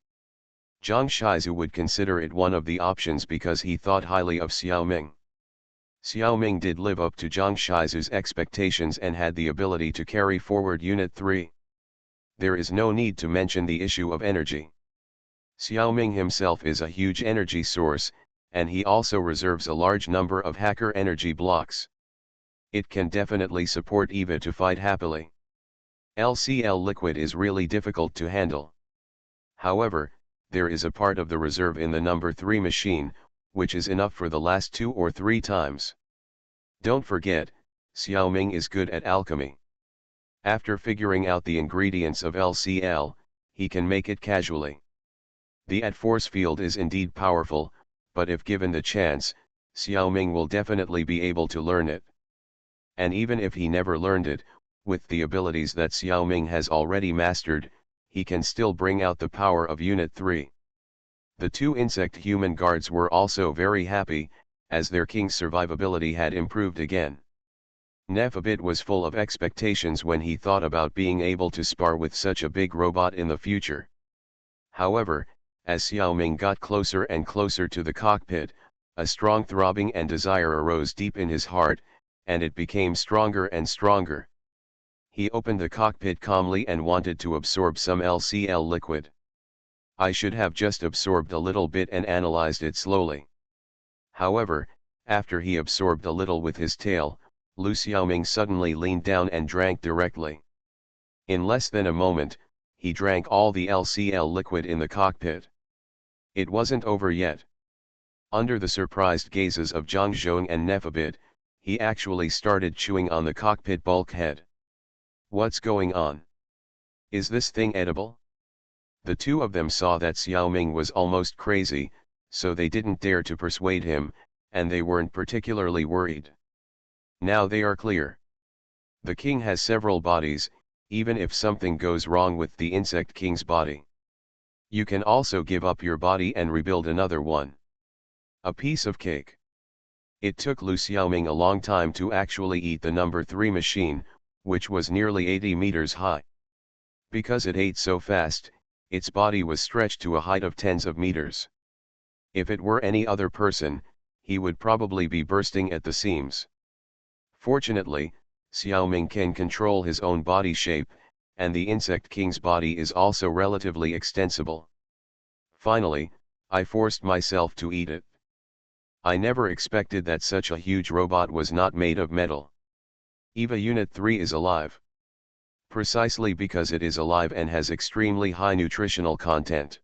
Zhang Shizu would consider it one of the options because he thought highly of Xiaoming. Xiaoming did live up to Zhang Shizu's expectations and had the ability to carry forward Unit 3. There is no need to mention the issue of energy. Xiaoming himself is a huge energy source, and he also reserves a large number of hacker energy blocks. It can definitely support EVA to fight happily. LCL liquid is really difficult to handle. However, there is a part of the reserve in the number 3 machine, which is enough for the last 2 or 3 times. Don't forget, Xiaoming is good at alchemy. After figuring out the ingredients of LCL, he can make it casually. The at force field is indeed powerful, but if given the chance, Xiaoming will definitely be able to learn it. And even if he never learned it, with the abilities that Xiaoming has already mastered, he can still bring out the power of Unit 3. The 2 insect human guards were also very happy, as their king's survivability had improved again. Nephibit was full of expectations when he thought about being able to spar with such a big robot in the future. However, as Xiaoming got closer and closer to the cockpit, a strong throbbing and desire arose deep in his heart, and it became stronger and stronger. He opened the cockpit calmly and wanted to absorb some LCL liquid. I should have just absorbed a little bit and analyzed it slowly. However, after he absorbed a little with his tail, Lu Xiaoming suddenly leaned down and drank directly. In less than a moment, he drank all the LCL liquid in the cockpit. It wasn't over yet. Under the surprised gazes of Zhang Zhong and Nephibit, he actually started chewing on the cockpit bulkhead. What's going on? Is this thing edible? The 2 of them saw that Xiaoming was almost crazy, so they didn't dare to persuade him, and they weren't particularly worried. Now they are clear. The king has several bodies, even if something goes wrong with the insect king's body. You can also give up your body and rebuild another one. A piece of cake. It took Lu Xiaoming a long time to actually eat the number 3 machine, which was nearly 80 meters high. Because it ate so fast, its body was stretched to a height of tens of meters. If it were any other person, he would probably be bursting at the seams. Fortunately, Xiaoming can control his own body shape, and the insect king's body is also relatively extensible. Finally, I forced myself to eat it. I never expected that such a huge robot was not made of metal. EVA Unit 3 is alive. Precisely because it is alive and has extremely high nutritional content.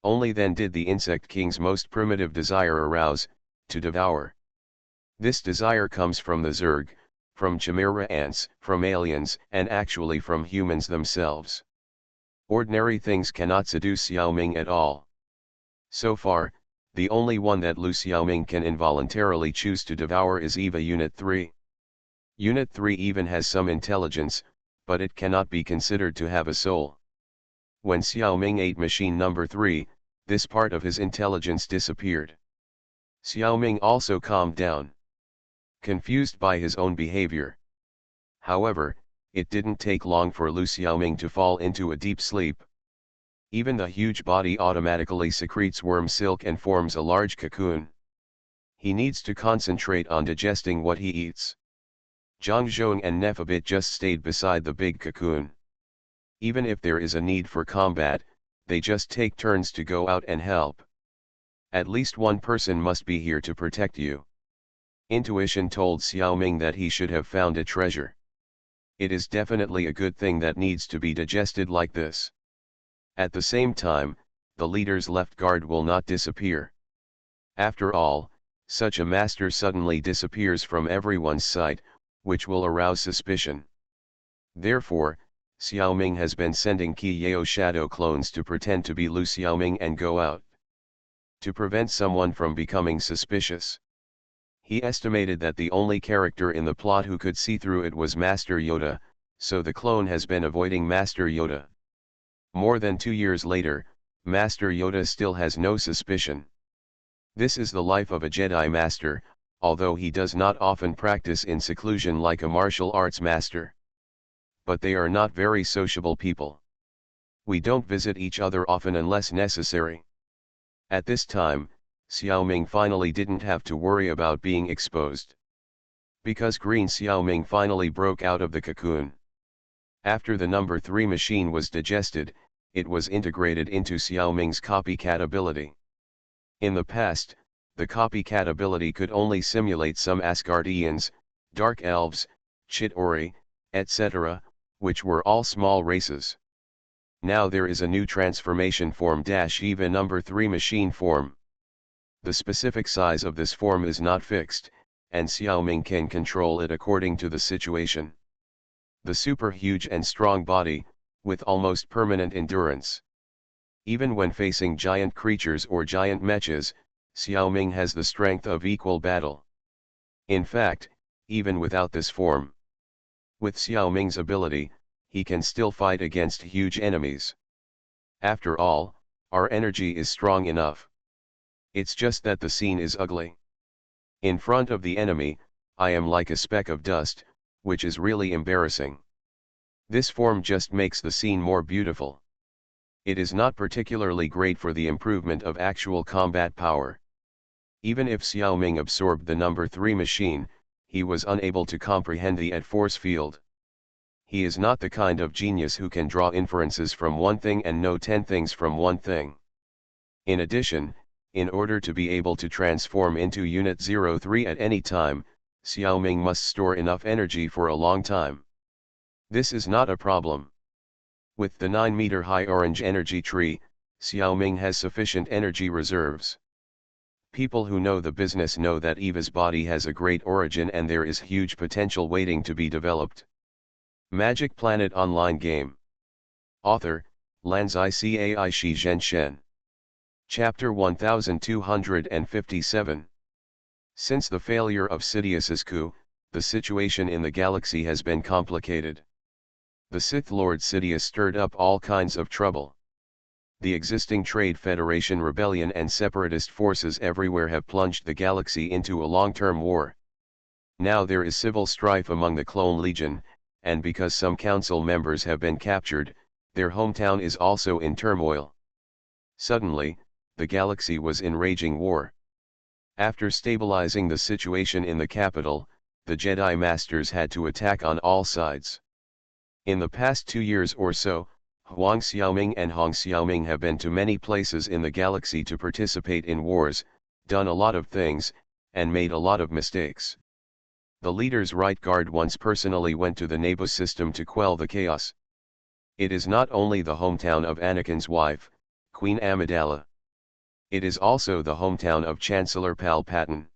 Only then did the insect king's most primitive desire arouse, to devour. This desire comes from the Zerg, from chimera ants, from aliens, and actually from humans themselves. Ordinary things cannot seduce Xiaoming at all. So far, the only one that Lu Xiaoming can involuntarily choose to devour is EVA Unit 3. Unit 3 even has some intelligence, but it cannot be considered to have a soul. When Xiaoming ate machine number 3, this part of his intelligence disappeared. Xiaoming also calmed down, confused by his own behavior. However, it didn't take long for Lu Xiaoming to fall into a deep sleep. Even the huge body automatically secretes worm silk and forms a large cocoon. He needs to concentrate on digesting what he eats. Zhang Zhong and Nephibit just stayed beside the big cocoon. Even if there is a need for combat, they just take turns to go out and help. At least one person must be here to protect you. Intuition told Xiaoming that he should have found a treasure. It is definitely a good thing that needs to be digested like this. At the same time, the leader's left guard will not disappear. After all, such a master suddenly disappears from everyone's sight, which will arouse suspicion. Therefore, Xiaoming has been sending Qi Yao shadow clones to pretend to be Lu Xiaoming and go out to prevent someone from becoming suspicious. He estimated that the only character in the plot who could see through it was Master Yoda, so the clone has been avoiding Master Yoda. More than 2 years later, Master Yoda still has no suspicion. This is the life of a Jedi Master, although he does not often practice in seclusion like a martial arts master. But they are not very sociable people. We don't visit each other often unless necessary. At this time, Xiaoming finally didn't have to worry about being exposed. Because Green Xiaoming finally broke out of the cocoon. After the number 3 machine was digested, it was integrated into Xiaoming's copycat ability. In the past, the copycat ability could only simulate some Asgardians, Dark Elves, Chitauri, etc., which were all small races. Now there is a new transformation form -EVA number 3 machine form. The specific size of this form is not fixed, and Xiaoming can control it according to the situation. The super huge and strong body, with almost permanent endurance. Even when facing giant creatures or giant mechas, Xiaoming has the strength of equal battle. In fact, even without this form. With Xiaoming's ability, he can still fight against huge enemies. After all, our energy is strong enough. It's just that the scene is ugly. In front of the enemy, I am like a speck of dust, which is really embarrassing. This form just makes the scene more beautiful. It is not particularly great for the improvement of actual combat power. Even if Xiaoming absorbed the number 3 machine, he was unable to comprehend the force field. He is not the kind of genius who can draw inferences from one thing and know 10 things from one thing. In addition, in order to be able to transform into Unit 03 at any time, Xiaoming must store enough energy for a long time. This is not a problem. With the 9-meter-high orange energy tree, Xiaoming has sufficient energy reserves. People who know the business know that Eva's body has a great origin and there is huge potential waiting to be developed. Magic Planet Online Game. Author, Lanzai Cai Shi Zhenshen. Chapter 1257. Since the failure of Sidious's coup, the situation in the galaxy has been complicated. The Sith Lord Sidious stirred up all kinds of trouble. The existing Trade Federation rebellion and separatist forces everywhere have plunged the galaxy into a long-term war. Now there is civil strife among the Clone Legion, and because some council members have been captured, their hometown is also in turmoil. Suddenly, the galaxy was in raging war. After stabilizing the situation in the capital, the Jedi Masters had to attack on all sides. In the past 2 years or so, Huang Xiaoming and Hong Xiaoming have been to many places in the galaxy to participate in wars, done a lot of things, and made a lot of mistakes. The leader's right guard once personally went to the Naboo system to quell the chaos. It is not only the hometown of Anakin's wife, Queen Amidala. It is also the hometown of Chancellor Palpatine.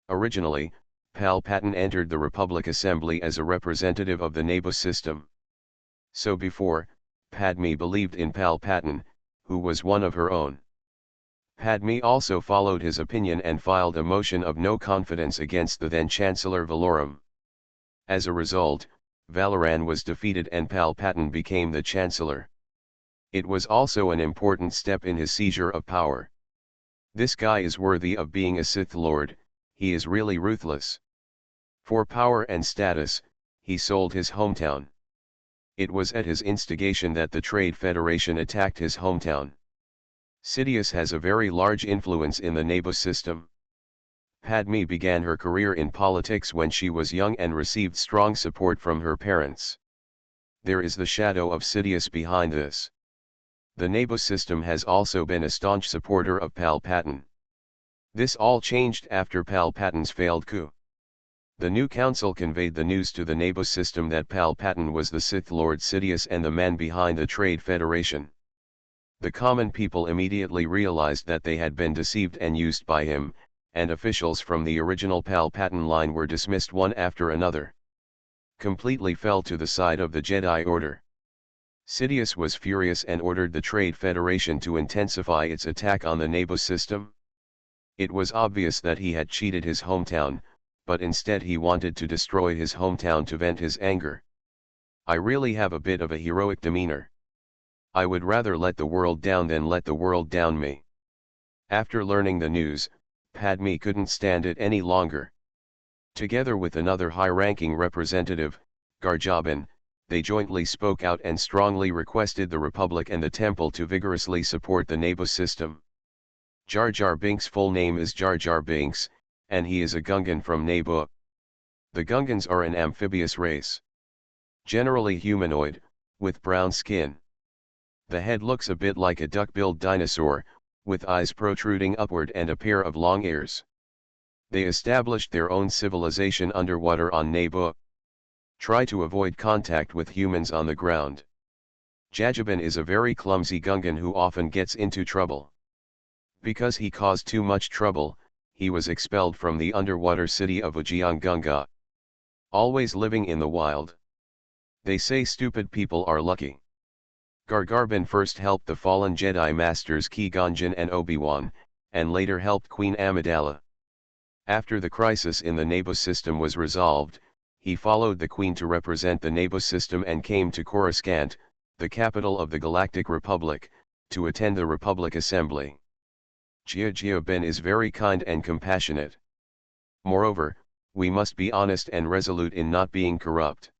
Originally, Palpatine entered the Republic Assembly as a representative of the Naboo system. So before, Padme believed in Palpatine, who was one of her own. Padme also followed his opinion and filed a motion of no confidence against the then Chancellor Valorum. As a result, Valoran was defeated and Palpatine became the Chancellor. It was also an important step in his seizure of power. This guy is worthy of being a Sith Lord, he is really ruthless. For power and status, he sold his hometown. It was at his instigation that the Trade Federation attacked his hometown. Sidious has a very large influence in the Naboo system. Padme began her career in politics when she was young and received strong support from her parents. There is the shadow of Sidious behind this. The Naboo system has also been a staunch supporter of Palpatine. This all changed after Palpatine's failed coup. The new council conveyed the news to the Naboo system that Palpatine was the Sith Lord Sidious and the man behind the Trade Federation. The common people immediately realized that they had been deceived and used by him, and officials from the original Palpatine line were dismissed one after another. Completely fell to the side of the Jedi Order. Sidious was furious and ordered the Trade Federation to intensify its attack on the Nebo system. It was obvious that he had cheated his hometown, but instead he wanted to destroy his hometown to vent his anger. I really have a bit of a heroic demeanor. I would rather let the world down than let the world down me. After learning the news, Padme couldn't stand it any longer. Together with another high-ranking representative, Garjabin, they jointly spoke out and strongly requested the Republic and the Temple to vigorously support the Nebo system. Jar Jar Binks' full name is Jar Jar Binks, and he is a Gungan from Naboo. The Gungans are an amphibious race. Generally humanoid, with brown skin. The head looks a bit like a duck-billed dinosaur, with eyes protruding upward and a pair of long ears. They established their own civilization underwater on Naboo. Try to avoid contact with humans on the ground. Jajabin is a very clumsy Gungan who often gets into trouble. Because he caused too much trouble, he was expelled from the underwater city of Ujiangunga. Always living in the wild. They say stupid people are lucky. Gargarbin first helped the fallen Jedi Masters Qui-Gon Jinn and Obi-Wan, and later helped Queen Amidala. After the crisis in the Nebo system was resolved, he followed the Queen to represent the Nebo system and came to Coruscant, the capital of the Galactic Republic, to attend the Republic Assembly. Jia Ben is very kind and compassionate. Moreover, we must be honest and resolute in not being corrupt.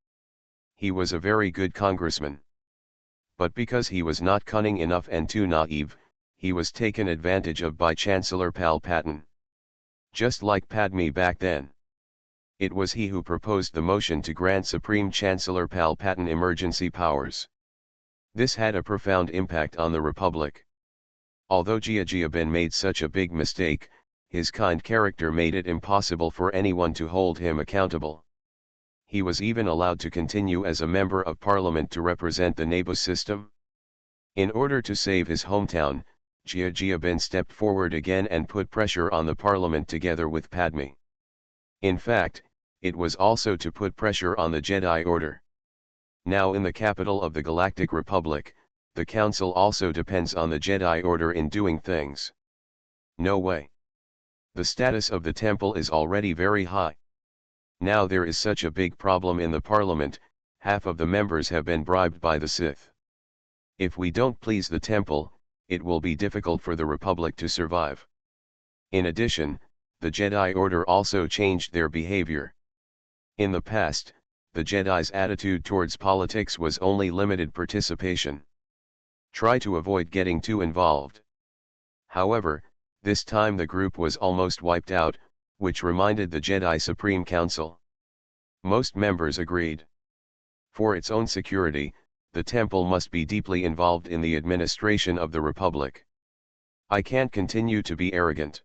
He was a very good congressman. But because he was not cunning enough and too naive, he was taken advantage of by Chancellor Palpatine. Just like Padme back then. It was he who proposed the motion to grant Supreme Chancellor Palpatine emergency powers. This had a profound impact on the Republic. Although Jia Ben made such a big mistake, his kind character made it impossible for anyone to hold him accountable. He was even allowed to continue as a member of parliament to represent the Nebo system. In order to save his hometown, Jia Ben stepped forward again and put pressure on the parliament together with Padme. In fact, it was also to put pressure on the Jedi Order. Now in the capital of the Galactic Republic, the Council also depends on the Jedi Order in doing things. No way. The status of the Temple is already very high. Now there is such a big problem in the Parliament, half of the members have been bribed by the Sith. If we don't please the Temple, it will be difficult for the Republic to survive. In addition, the Jedi Order also changed their behavior. In the past, the Jedi's attitude towards politics was only limited participation. Try to avoid getting too involved. However, this time the group was almost wiped out, which reminded the Jedi Supreme Council. Most members agreed. For its own security, the Temple must be deeply involved in the administration of the Republic. I can't continue to be arrogant.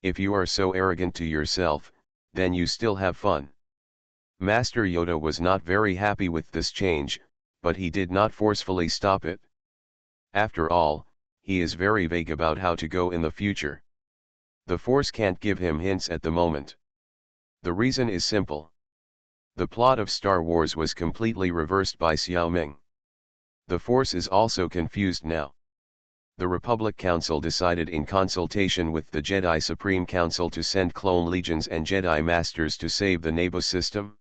If you are so arrogant to yourself, then you still have fun. Master Yoda was not very happy with this change, but he did not forcefully stop it. After all, he is very vague about how to go in the future. The Force can't give him hints at the moment. The reason is simple. The plot of Star Wars was completely reversed by Xiao Ming. The Force is also confused now. The Republic Council decided in consultation with the Jedi Supreme Council to send clone legions and Jedi Masters to save the Nebo system.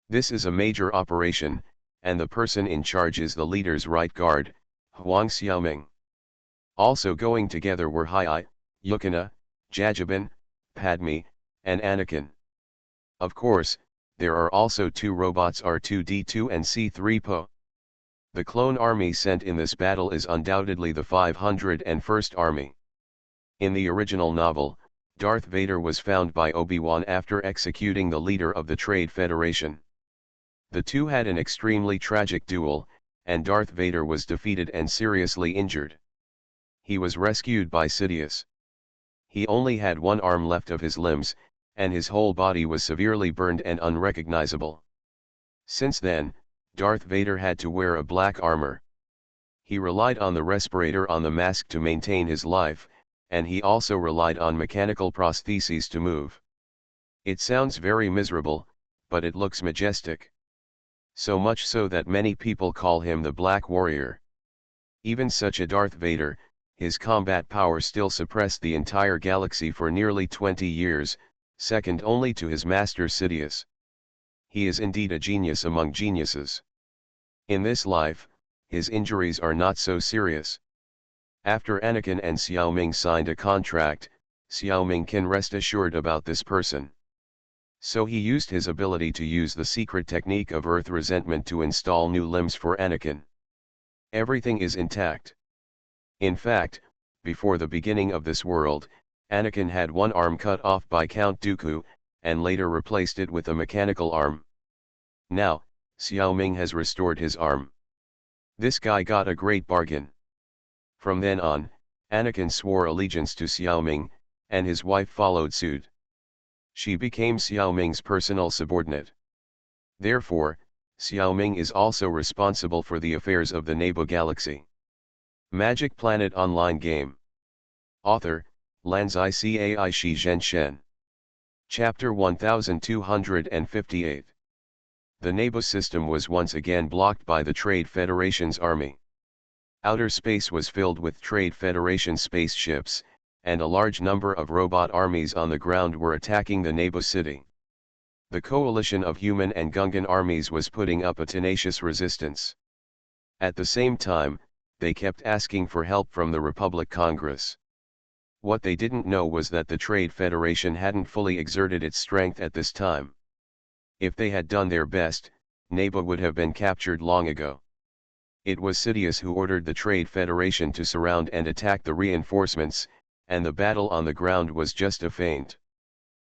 This is a major operation, and the person in charge is the leader's right guard, Huang Xiaoming. Also going together were Hai, Yukina, Jajabin, Padme, and Anakin. Of course, there are also two robots R2-D2 and C-3PO. The clone army sent in this battle is undoubtedly the 501st Army. In the original novel, Darth Vader was found by Obi-Wan after executing the leader of the Trade Federation. The two had an extremely tragic duel, and Darth Vader was defeated and seriously injured. He was rescued by Sidious. He only had one arm left of his limbs, and his whole body was severely burned and unrecognizable. Since then, Darth Vader had to wear a black armor. He relied on the respirator on the mask to maintain his life, and he also relied on mechanical prostheses to move. It sounds very miserable, but it looks majestic. So much so that many people call him the Black Warrior. Even such a Darth Vader, his combat power still suppressed the entire galaxy for nearly 20 years, second only to his master Sidious. He is indeed a genius among geniuses. In this life, his injuries are not so serious. After Anakin and Xiao Ming signed a contract, Xiao Ming can rest assured about this person. So he used his ability to use the secret technique of Earth resentment to install new limbs for Anakin. Everything is intact. In fact, before the beginning of this world, Anakin had one arm cut off by Count Dooku, and later replaced it with a mechanical arm. Now, Xiao Ming has restored his arm. This guy got a great bargain. From then on, Anakin swore allegiance to Xiao Ming, and his wife followed suit. She became Xiao Ming's personal subordinate. Therefore, Xiao Ming is also responsible for the affairs of the Neighbor Galaxy. Magic Planet Online Game. Author, Lanzai Cai Shi Zhen Shen. Chapter 1258. The Neighbor system was once again blocked by the Trade Federation's army. Outer space was filled with Trade Federation spaceships, and a large number of robot armies on the ground were attacking the Neighbor city. The coalition of human and Gungan armies was putting up a tenacious resistance. At the same time, they kept asking for help from the Republic Congress. What they didn't know was that the Trade Federation hadn't fully exerted its strength at this time. If they had done their best, Neighbor would have been captured long ago. It was Sidious who ordered the Trade Federation to surround and attack the reinforcements, and the battle on the ground was just a feint.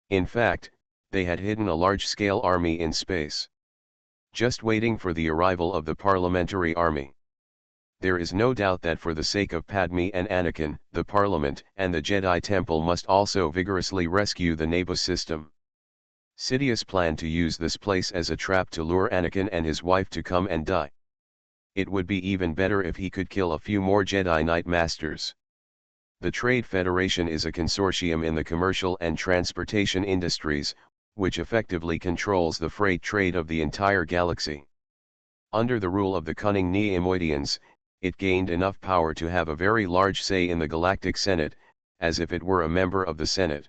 In fact, they had hidden a large-scale army in space, just waiting for the arrival of the parliamentary army. There is no doubt that for the sake of Padme and Anakin, the Parliament and the Jedi Temple must also vigorously rescue the Neighbor system. Sidious planned to use this place as a trap to lure Anakin and his wife to come and die. It would be even better if he could kill a few more Jedi Knight Masters. The Trade Federation is a consortium in the commercial and transportation industries, which effectively controls the freight trade of the entire galaxy. Under the rule of the cunning Neimoidians, it gained enough power to have a very large say in the Galactic Senate, as if it were a member of the Senate.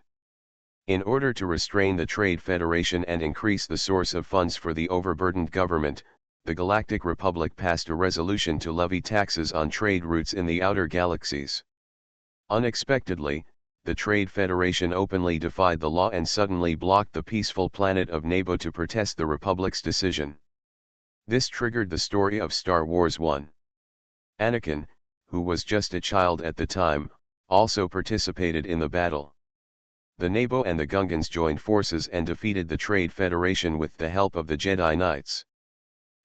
In order to restrain the Trade Federation and increase the source of funds for the overburdened government, the Galactic Republic passed a resolution to levy taxes on trade routes in the outer galaxies. Unexpectedly, the Trade Federation openly defied the law and suddenly blocked the peaceful planet of Neighbor to protest the Republic's decision. This triggered the story of Star Wars 1. Anakin, who was just a child at the time, also participated in the battle. The Neighbor and the Gungans joined forces and defeated the Trade Federation with the help of the Jedi Knights.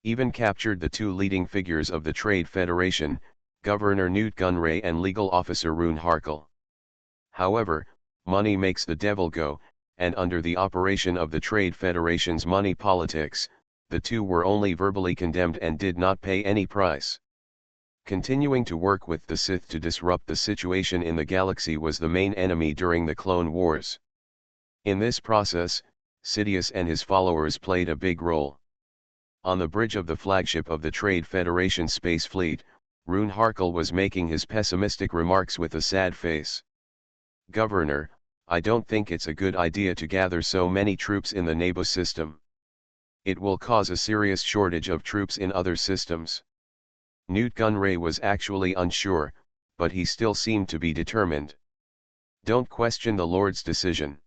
Even captured the two leading figures of the Trade Federation, Governor Newt Gunray and legal officer Rune Harkle. However, money makes the devil go, and under the operation of the Trade Federation's money politics, the two were only verbally condemned and did not pay any price. Continuing to work with the Sith to disrupt the situation in the galaxy was the main enemy during the Clone Wars. In this process, Sidious and his followers played a big role. On the bridge of the flagship of the Trade Federation space fleet, Rune Harkle was making his pessimistic remarks with a sad face. "Governor, I don't think it's a good idea to gather so many troops in the Neighbor system. It will cause a serious shortage of troops in other systems." Newt Gunray was actually unsure, but he still seemed to be determined. "Don't question the Lord's decision.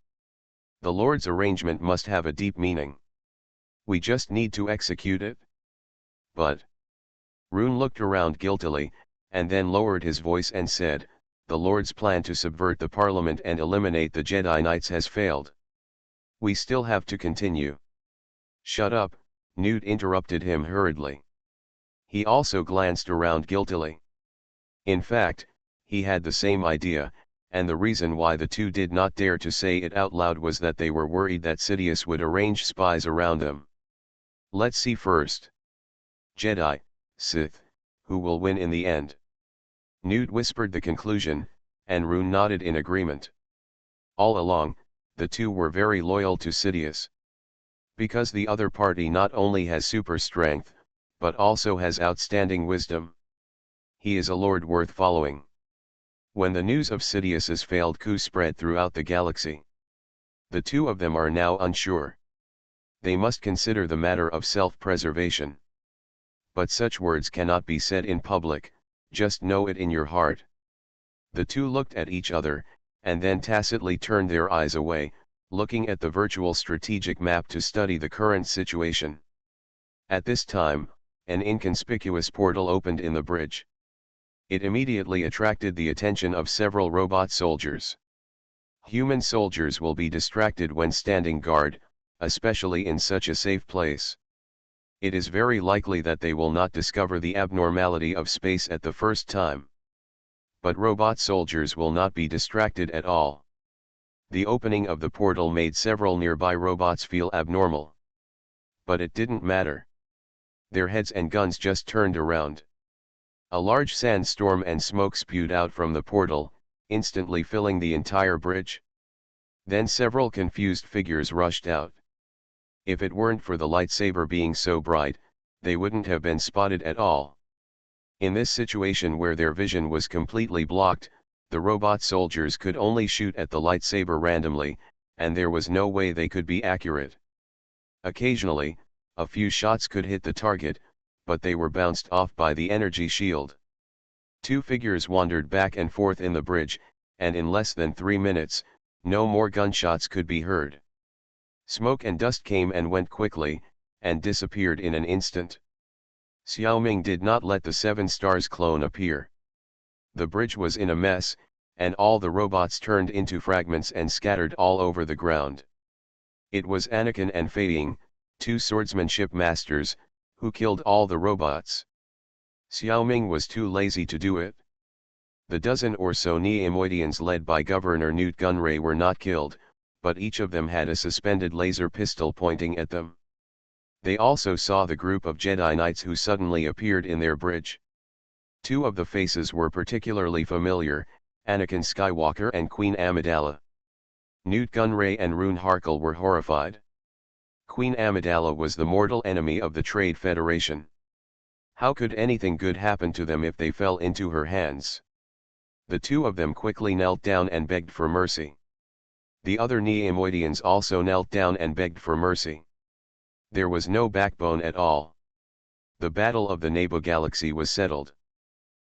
The Lord's arrangement must have a deep meaning. We just need to execute it." "But..." Rune looked around guiltily, and then lowered his voice and said, "The Lord's plan to subvert the Parliament and eliminate the Jedi Knights has failed. We still have to continue." "Shut up," Newt interrupted him hurriedly. He also glanced around guiltily. In fact, he had the same idea, and the reason why the two did not dare to say it out loud was that they were worried that Sidious would arrange spies around them. "Let's see first. Jedi, Sith, who will win in the end?" Newt whispered the conclusion, and Rune nodded in agreement. All along, the two were very loyal to Sidious. Because the other party not only has super strength, but also has outstanding wisdom. He is a lord worth following. When the news of Sidious's failed coup spread throughout the galaxy, the two of them are now unsure. They must consider the matter of self-preservation. But such words cannot be said in public, just know it in your heart. The two looked at each other, and then tacitly turned their eyes away, looking at the virtual strategic map to study the current situation. At this time, an inconspicuous portal opened in the bridge. It immediately attracted the attention of several robot soldiers. Human soldiers will be distracted when standing guard, especially in such a safe place. It is very likely that they will not discover the abnormality of space at the first time. But robot soldiers will not be distracted at all. The opening of the portal made several nearby robots feel abnormal. But it didn't matter. Their heads and guns just turned around. A large sandstorm and smoke spewed out from the portal, instantly filling the entire bridge. Then several confused figures rushed out. If it weren't for the lightsaber being so bright, they wouldn't have been spotted at all. In this situation where their vision was completely blocked, the robot soldiers could only shoot at the lightsaber randomly, and there was no way they could be accurate. Occasionally, a few shots could hit the target, but they were bounced off by the energy shield. Two figures wandered back and forth in the bridge, and in less than 3 minutes, no more gunshots could be heard. Smoke and dust came and went quickly, and disappeared in an instant. Xiaoming did not let the 7 stars clone appear. The bridge was in a mess, and all the robots turned into fragments and scattered all over the ground. It was Anakin and Fei Ying, 2 swordsmanship masters, who killed all the robots. Xiaoming was too lazy to do it. The dozen or so Neimoidians led by Governor Newt Gunray were not killed, but each of them had a suspended laser pistol pointing at them. They also saw the group of Jedi Knights who suddenly appeared in their bridge. 2 of the faces were particularly familiar, Anakin Skywalker and Queen Amidala. Newt Gunray and Rune Harkle were horrified. Queen Amidala was the mortal enemy of the Trade Federation. How could anything good happen to them if they fell into her hands? The 2 of them quickly knelt down and begged for mercy. The other Neimoidians also knelt down and begged for mercy. There was no backbone at all. The Battle of the Neighbor Galaxy was settled.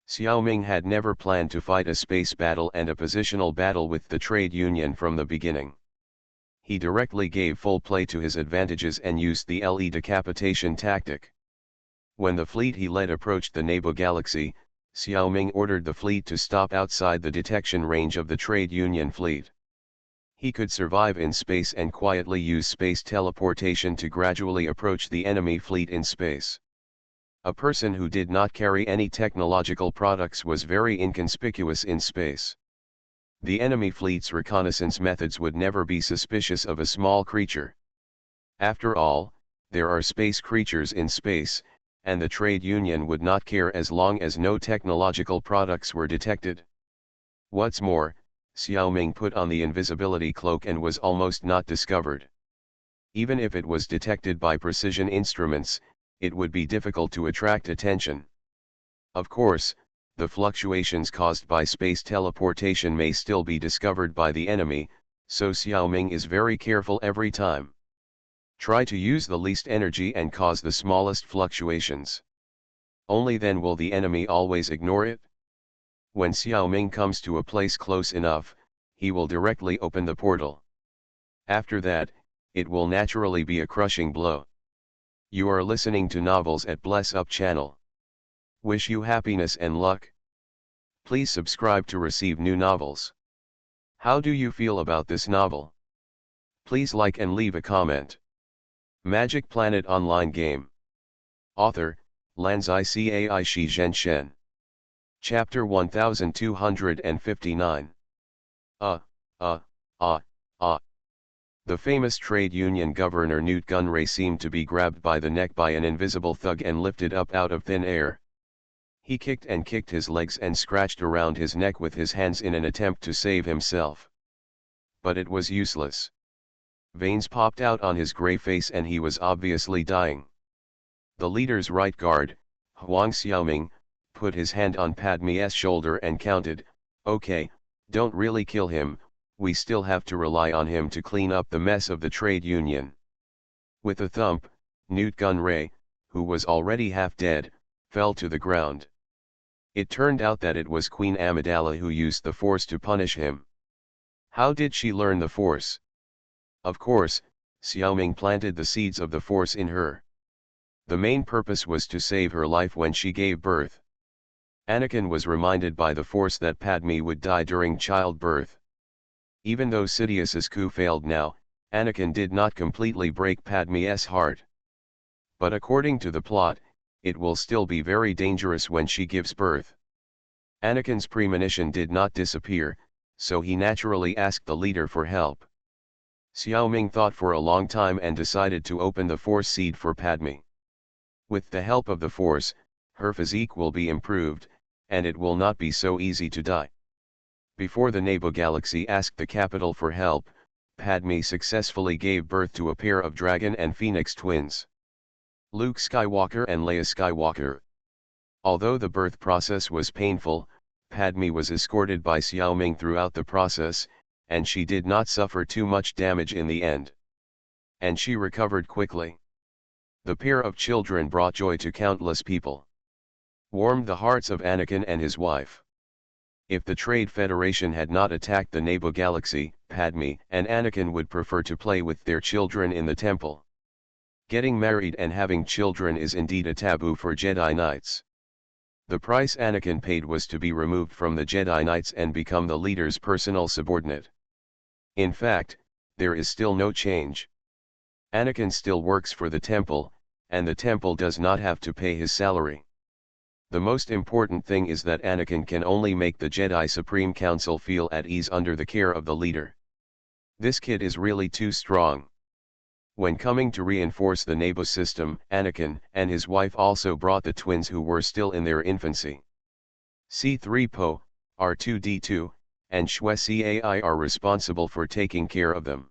Xiaoming had never planned to fight a space battle and a positional battle with the trade union from the beginning. He directly gave full play to his advantages and used the LE decapitation tactic. When the fleet he led approached the Neighbor Galaxy, Xiaoming ordered the fleet to stop outside the detection range of the trade union fleet. He could survive in space and quietly use space teleportation to gradually approach the enemy fleet in space. A person who did not carry any technological products was very inconspicuous in space. The enemy fleet's reconnaissance methods would never be suspicious of a small creature. After all, there are space creatures in space, and the trade union would not care as long as no technological products were detected. What's more, Xiaoming put on the invisibility cloak and was almost not discovered. Even if it was detected by precision instruments, it would be difficult to attract attention. Of course, the fluctuations caused by space teleportation may still be discovered by the enemy, so Xiaoming is very careful every time. Try to use the least energy and cause the smallest fluctuations. Only then will the enemy always ignore it. When Xiaoming comes to a place close enough, he will directly open the portal. After that, it will naturally be a crushing blow. You are listening to Novels at Bless Up channel. Wish you happiness and luck. Please subscribe to receive new novels. How do you feel about this novel? Please like and leave a comment. Magic Planet Online Game. Author, Lanzai Cai Shi Zhen Shen. Chapter 1259. The famous trade union governor Newt Gunray seemed to be grabbed by the neck by an invisible thug and lifted up out of thin air. He kicked and kicked his legs and scratched around his neck with his hands in an attempt to save himself. But it was useless. Veins popped out on his gray face and he was obviously dying. The leader's right guard, Huang Xiaoming, put his hand on Padme's shoulder and counted, "Okay, don't really kill him, we still have to rely on him to clean up the mess of the trade union." With a thump, Newt Gunray, who was already half dead, fell to the ground. It turned out that it was Queen Amidala who used the Force to punish him. How did she learn the Force? Of course, Xiaoming planted the seeds of the Force in her. The main purpose was to save her life when she gave birth. Anakin was reminded by the Force that Padme would die during childbirth. Even though Sidious's coup failed now, Anakin did not completely break Padme's heart. But according to the plot, it will still be very dangerous when she gives birth. Anakin's premonition did not disappear, so he naturally asked the leader for help. Xiaoming thought for a long time and decided to open the Force seed for Padme. With the help of the Force, her physique will be improved, and it will not be so easy to die. Before the Nabo Galaxy asked the capital for help, Padme successfully gave birth to a pair of dragon and phoenix twins, Luke Skywalker and Leia Skywalker. Although the birth process was painful, Padme was escorted by Xiaoming throughout the process, and she did not suffer too much damage in the end. And she recovered quickly. The pair of children brought joy to countless people. Warmed the hearts of Anakin and his wife. If the Trade Federation had not attacked the Nabo Galaxy, Padme and Anakin would prefer to play with their children in the temple. Getting married and having children is indeed a taboo for Jedi Knights. The price Anakin paid was to be removed from the Jedi Knights and become the leader's personal subordinate. In fact, there is still no change. Anakin still works for the temple, and the temple does not have to pay his salary. The most important thing is that Anakin can only make the Jedi Supreme Council feel at ease under the care of the leader. This kid is really too strong. When coming to reinforce the Nabo system, Anakin and his wife also brought the twins who were still in their infancy. C-3PO, R2-D2, and Shwe Cai are responsible for taking care of them.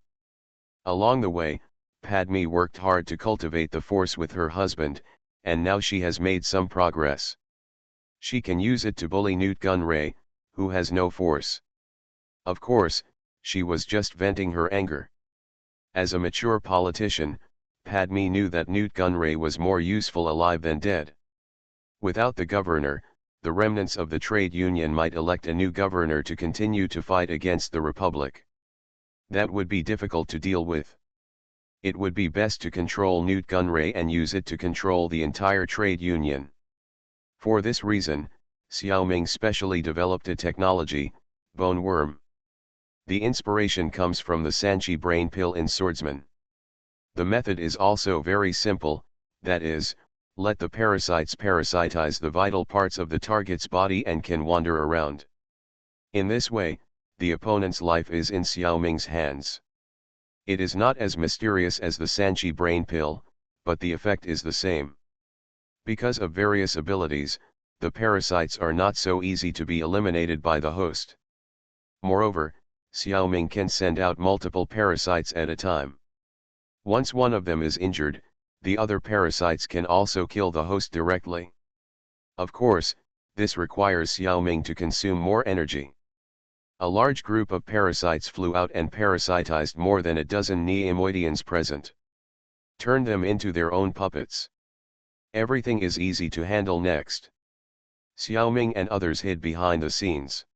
Along the way, Padme worked hard to cultivate the Force with her husband, and now she has made some progress. She can use it to bully Newt Gunray, who has no Force. Of course, she was just venting her anger. As a mature politician, Padme knew that Newt Gunray was more useful alive than dead. Without the governor, the remnants of the trade union might elect a new governor to continue to fight against the Republic. That would be difficult to deal with. It would be best to control Newt Gunray and use it to control the entire trade union. For this reason, Xiaoming specially developed a technology, bone worm. The inspiration comes from the Sanchi brain pill in Swordsman. The method is also very simple, that is, let the parasites parasitize the vital parts of the target's body and can wander around. In this way, the opponent's life is in Xiaoming's hands. It is not as mysterious as the Sanchi brain pill, but the effect is the same. Because of various abilities, the parasites are not so easy to be eliminated by the host. Moreover, Xiaoming can send out multiple parasites at a time. Once one of them is injured, the other parasites can also kill the host directly. Of course, this requires Xiaoming to consume more energy. A large group of parasites flew out and parasitized more than a dozen Neimoidians present. Turned them into their own puppets. Everything is easy to handle next. Xiaoming and others hid behind the scenes.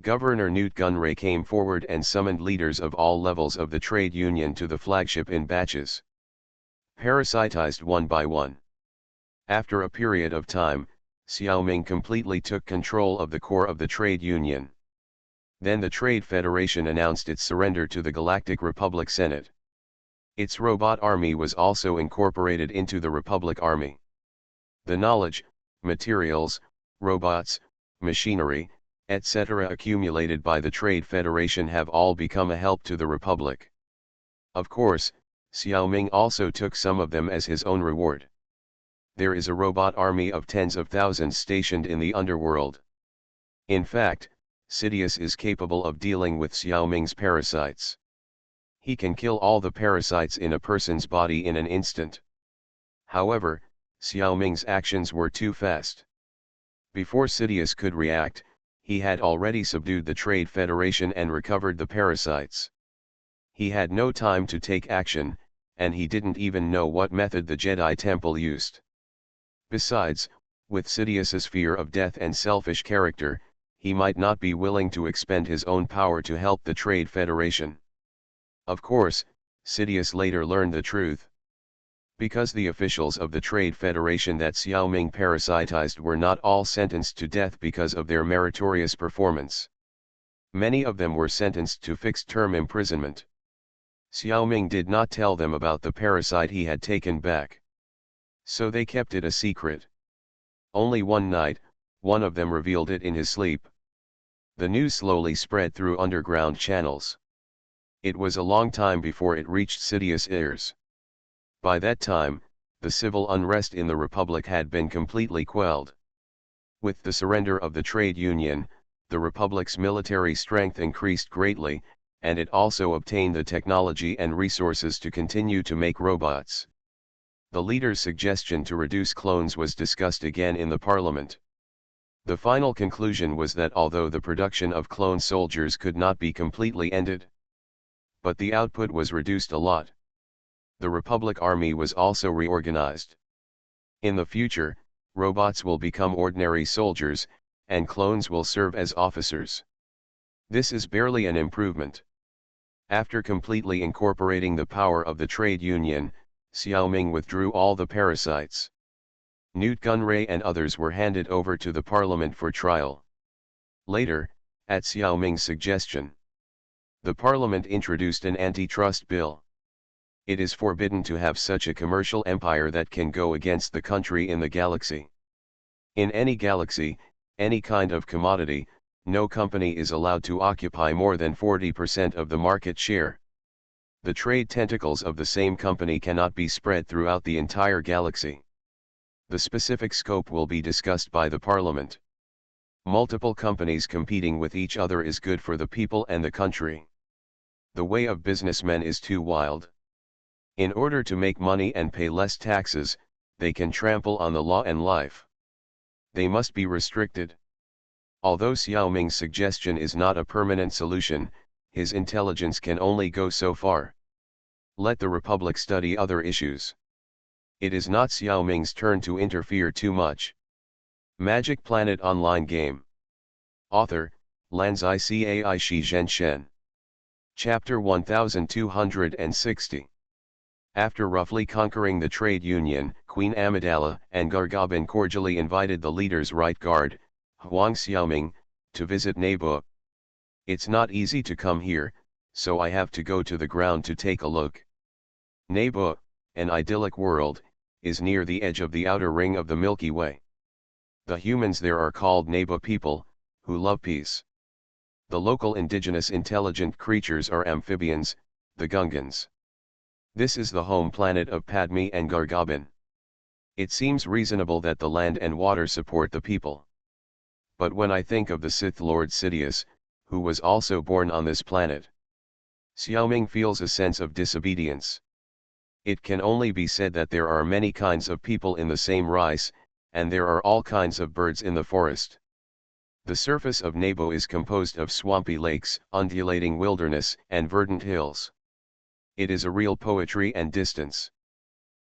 Governor Newt Gunray came forward and summoned leaders of all levels of the trade union to the flagship in batches. Parasitized one by one. After a period of time, Xiaoming completely took control of the core of the trade union. Then the Trade Federation announced its surrender to the Galactic Republic Senate. Its robot army was also incorporated into the Republic Army. The knowledge, materials, robots, machinery, etc. accumulated by the Trade Federation have all become a help to the Republic. Of course, Xiaoming also took some of them as his own reward. There is a robot army of tens of thousands stationed in the underworld. In fact, Sidious is capable of dealing with Xiaoming's parasites. He can kill all the parasites in a person's body in an instant. However, Xiaoming's actions were too fast. Before Sidious could react, he had already subdued the Trade Federation and recovered the parasites. He had no time to take action, and he didn't even know what method the Jedi Temple used. Besides, with Sidious's fear of death and selfish character, he might not be willing to expend his own power to help the Trade Federation. Of course, Sidious later learned the truth. Because the officials of the Trade Federation that Xiaoming parasitized were not all sentenced to death because of their meritorious performance. Many of them were sentenced to fixed-term imprisonment. Xiaoming did not tell them about the parasite he had taken back. So they kept it a secret. Only one night, one of them revealed it in his sleep. The news slowly spread through underground channels. It was a long time before it reached Sidious' ears. By that time, the civil unrest in the Republic had been completely quelled. With the surrender of the trade union, the Republic's military strength increased greatly, and it also obtained the technology and resources to continue to make robots. The leader's suggestion to reduce clones was discussed again in the parliament. The final conclusion was that although the production of clone soldiers could not be completely ended, but the output was reduced a lot. The Republic Army was also reorganized. In the future, robots will become ordinary soldiers, and clones will serve as officers. This is barely an improvement. After completely incorporating the power of the trade union, Xiaoming withdrew all the parasites. Newt Gunray and others were handed over to the parliament for trial. Later, at Xiaoming's suggestion, the parliament introduced an antitrust bill. It is forbidden to have such a commercial empire that can go against the country in the galaxy. In any galaxy, any kind of commodity, no company is allowed to occupy more than 40% of the market share. The trade tentacles of the same company cannot be spread throughout the entire galaxy. The specific scope will be discussed by the parliament. Multiple companies competing with each other is good for the people and the country. The way of businessmen is too wild. In order to make money and pay less taxes, they can trample on the law and life. They must be restricted. Although Xiaoming's suggestion is not a permanent solution, his intelligence can only go so far. Let the Republic study other issues. It is not Xiaoming's turn to interfere too much. Magic Planet Online Game. Author, Lanzai Cai Shi Zhenshen. Chapter 1260. After roughly conquering the trade union, Queen Amidala and Gargabin cordially invited the leader's right guard, Huang Xiaoming, to visit Neighbor. It's not easy to come here, so I have to go to the ground to take a look. Neighbor, an idyllic world, is near the edge of the outer ring of the Milky Way. The humans there are called Neighbor people, who love peace. The local indigenous intelligent creatures are amphibians, the Gungans. This is the home planet of Padme and Gargabin. It seems reasonable that the land and water support the people. But when I think of the Sith Lord Sidious, who was also born on this planet, Xiaoming feels a sense of disobedience. It can only be said that there are many kinds of people in the same rice, and there are all kinds of birds in the forest. The surface of Nebo is composed of swampy lakes, undulating wilderness, and verdant hills. It is a real poetry and distance.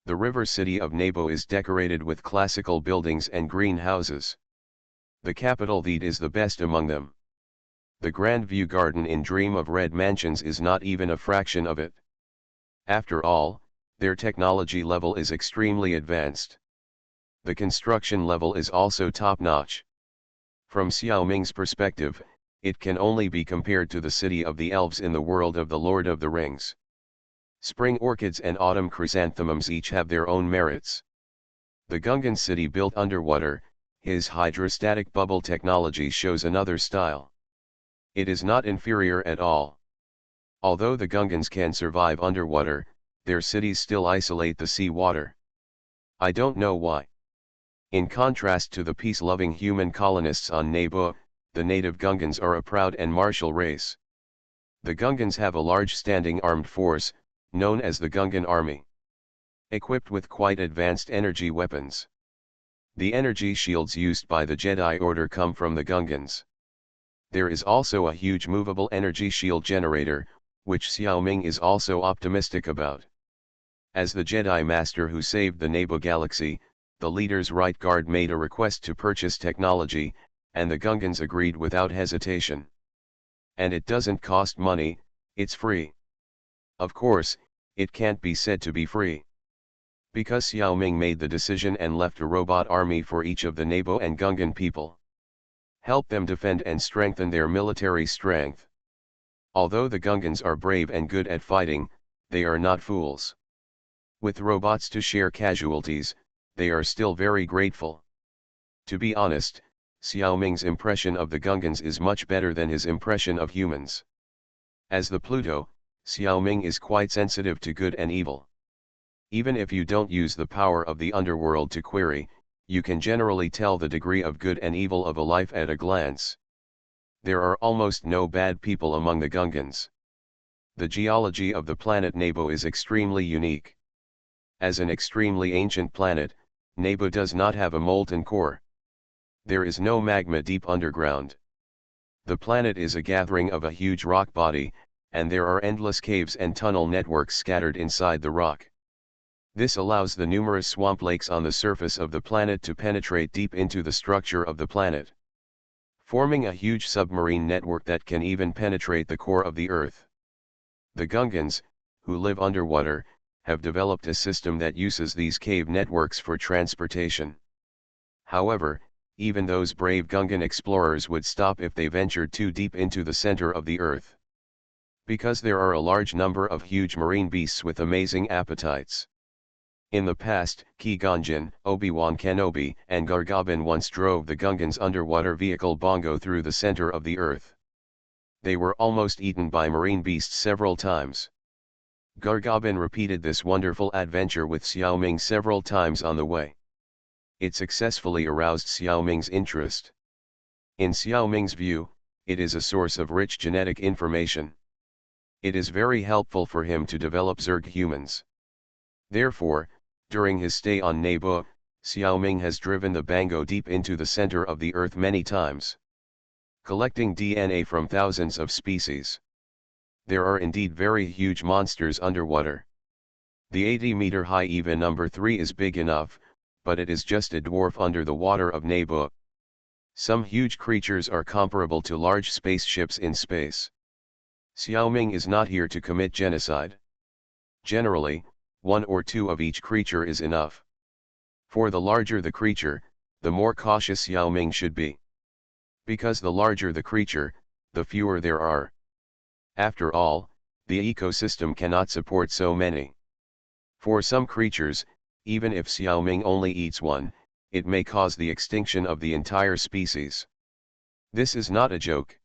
The river city of Nebo is decorated with classical buildings and green houses. The capital Theed is the best among them. The Grand View Garden in Dream of Red Mansions is not even a fraction of it. After all, their technology level is extremely advanced. The construction level is also top-notch. From Xiaoming's perspective, it can only be compared to the city of the elves in the world of the Lord of the Rings. Spring orchids and autumn chrysanthemums each have their own merits. The Gungan city built underwater, his hydrostatic bubble technology shows another style. It is not inferior at all. Although the Gungans can survive underwater, their cities still isolate the sea water. I don't know why. In contrast to the peace-loving human colonists on Nebo, the native Gungans are a proud and martial race. The Gungans have a large standing armed force, known as the Gungan Army, equipped with quite advanced energy weapons. The energy shields used by the Jedi Order come from the Gungans. There is also a huge movable energy shield generator, which Xiao Ming is also optimistic about. As the Jedi Master who saved the Nabo Galaxy, the leader's right guard made a request to purchase technology, and the Gungans agreed without hesitation. And it doesn't cost money, it's free. Of course, it can't be said to be free. Because Xiao Ming made the decision and left a robot army for each of the Nabo and Gungan people. Help them defend and strengthen their military strength. Although the Gungans are brave and good at fighting, they are not fools. With robots to share casualties, they are still very grateful. To be honest, Xiao Ming's impression of the Gungans is much better than his impression of humans. As the Pluto, Xiao Ming is quite sensitive to good and evil. Even if you don't use the power of the underworld to query, you can generally tell the degree of good and evil of a life at a glance. There are almost no bad people among the Gungans. The geology of the planet Nabo is extremely unique. As an extremely ancient planet, Nabo does not have a molten core. There is no magma deep underground. The planet is a gathering of a huge rock body, and there are endless caves and tunnel networks scattered inside the rock. This allows the numerous swamp lakes on the surface of the planet to penetrate deep into the structure of the planet, forming a huge submarine network that can even penetrate the core of the Earth. The Gungans, who live underwater, have developed a system that uses these cave networks for transportation. However, even those brave Gungan explorers would stop if they ventured too deep into the center of the Earth. Because there are a large number of huge marine beasts with amazing appetites. In the past, Qui-Gon, Obi-Wan Kenobi, and Gargabin once drove the Gungans' underwater vehicle Bongo through the center of the Earth. They were almost eaten by marine beasts several times. Gargabin repeated this wonderful adventure with Xiao Ming several times on the way. It successfully aroused Xiao Ming's interest. In Xiao Ming's view, it is a source of rich genetic information. It is very helpful for him to develop Zerg humans. Therefore, during his stay on Nabo, Xiao Ming has driven the Bango deep into the center of the Earth many times, collecting DNA from thousands of species. There are indeed very huge monsters underwater. The 80-meter high EVA number 3 is big enough, but it is just a dwarf under the water of Nabo. Some huge creatures are comparable to large spaceships in space. Xiao Ming is not here to commit genocide. Generally, one or two of each creature is enough. For the larger the creature, the more cautious Xiao Ming should be. Because the larger the creature, the fewer there are. After all, the ecosystem cannot support so many. For some creatures, even if Xiao Ming only eats one, it may cause the extinction of the entire species. This is not a joke.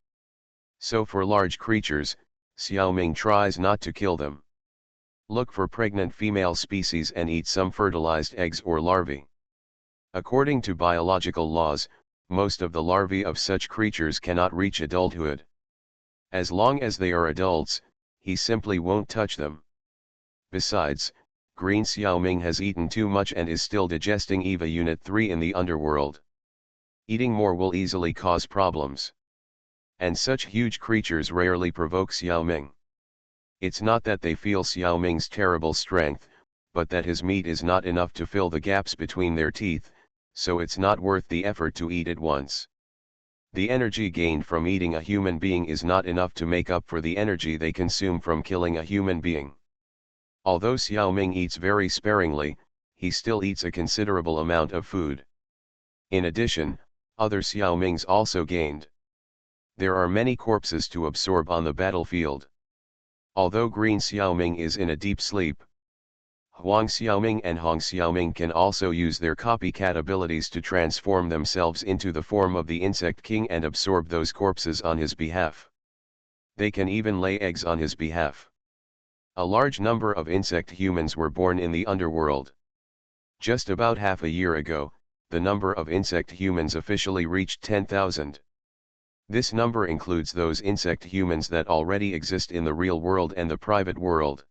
So for large creatures, Xiao Ming tries not to kill them. Look for pregnant female species and eat some fertilized eggs or larvae. According to biological laws, most of the larvae of such creatures cannot reach adulthood. As long as they are adults, he simply won't touch them. Besides, Green Xiao Ming has eaten too much and is still digesting EVA Unit 3 in the underworld. Eating more will easily cause problems. And such huge creatures rarely provoke Xiao Ming. It's not that they feel Xiao Ming's terrible strength, but that his meat is not enough to fill the gaps between their teeth, so it's not worth the effort to eat it once. The energy gained from eating a human being is not enough to make up for the energy they consume from killing a human being. Although Xiao Ming eats very sparingly, he still eats a considerable amount of food. In addition, other Xiao Mings also gained. There are many corpses to absorb on the battlefield. Although Green Xiao Ming is in a deep sleep, Huang Xiaoming and Hong Xiaoming can also use their copycat abilities to transform themselves into the form of the Insect King and absorb those corpses on his behalf. They can even lay eggs on his behalf. A large number of insect humans were born in the underworld. Just about half a year ago, the number of insect humans officially reached 10,000. This number includes those insect humans that already exist in the real world and the private world.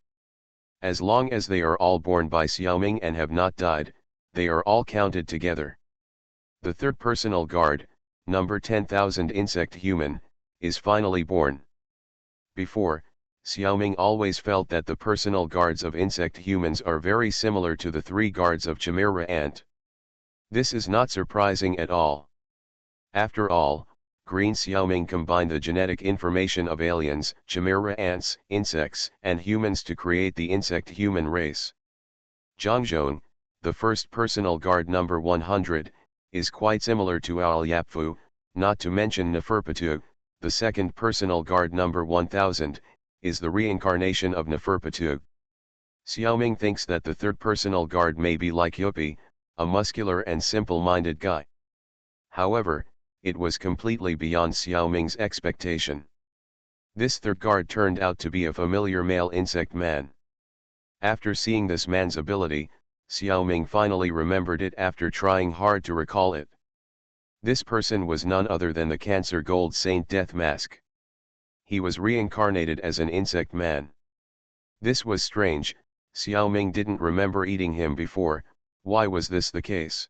As long as they are all born by Xiaoming and have not died, they are all counted together. The third personal guard, number 10,000 insect human, is finally born. Before, Xiaoming always felt that the personal guards of insect humans are very similar to the 3 guards of Chimera ant. This is not surprising at all. After all, Green Xiaoming combined the genetic information of aliens, Chimera ants, insects, and humans to create the insect-human race. Zhangzhong, the first personal guard number 100, is quite similar to Alyapfu, not to mention Neferpatu, the second personal guard number 1000, is the reincarnation of Neferpatu. Xiaoming thinks that the third personal guard may be like Yuppie, a muscular and simple-minded guy. However, it was completely beyond Xiaoming's expectation. This third guard turned out to be a familiar male insect man. After seeing this man's ability, Xiaoming finally remembered it after trying hard to recall it. This person was none other than the Cancer Gold Saint Death Mask. He was reincarnated as an insect man. This was strange, Xiaoming didn't remember eating him before. Why was this the case?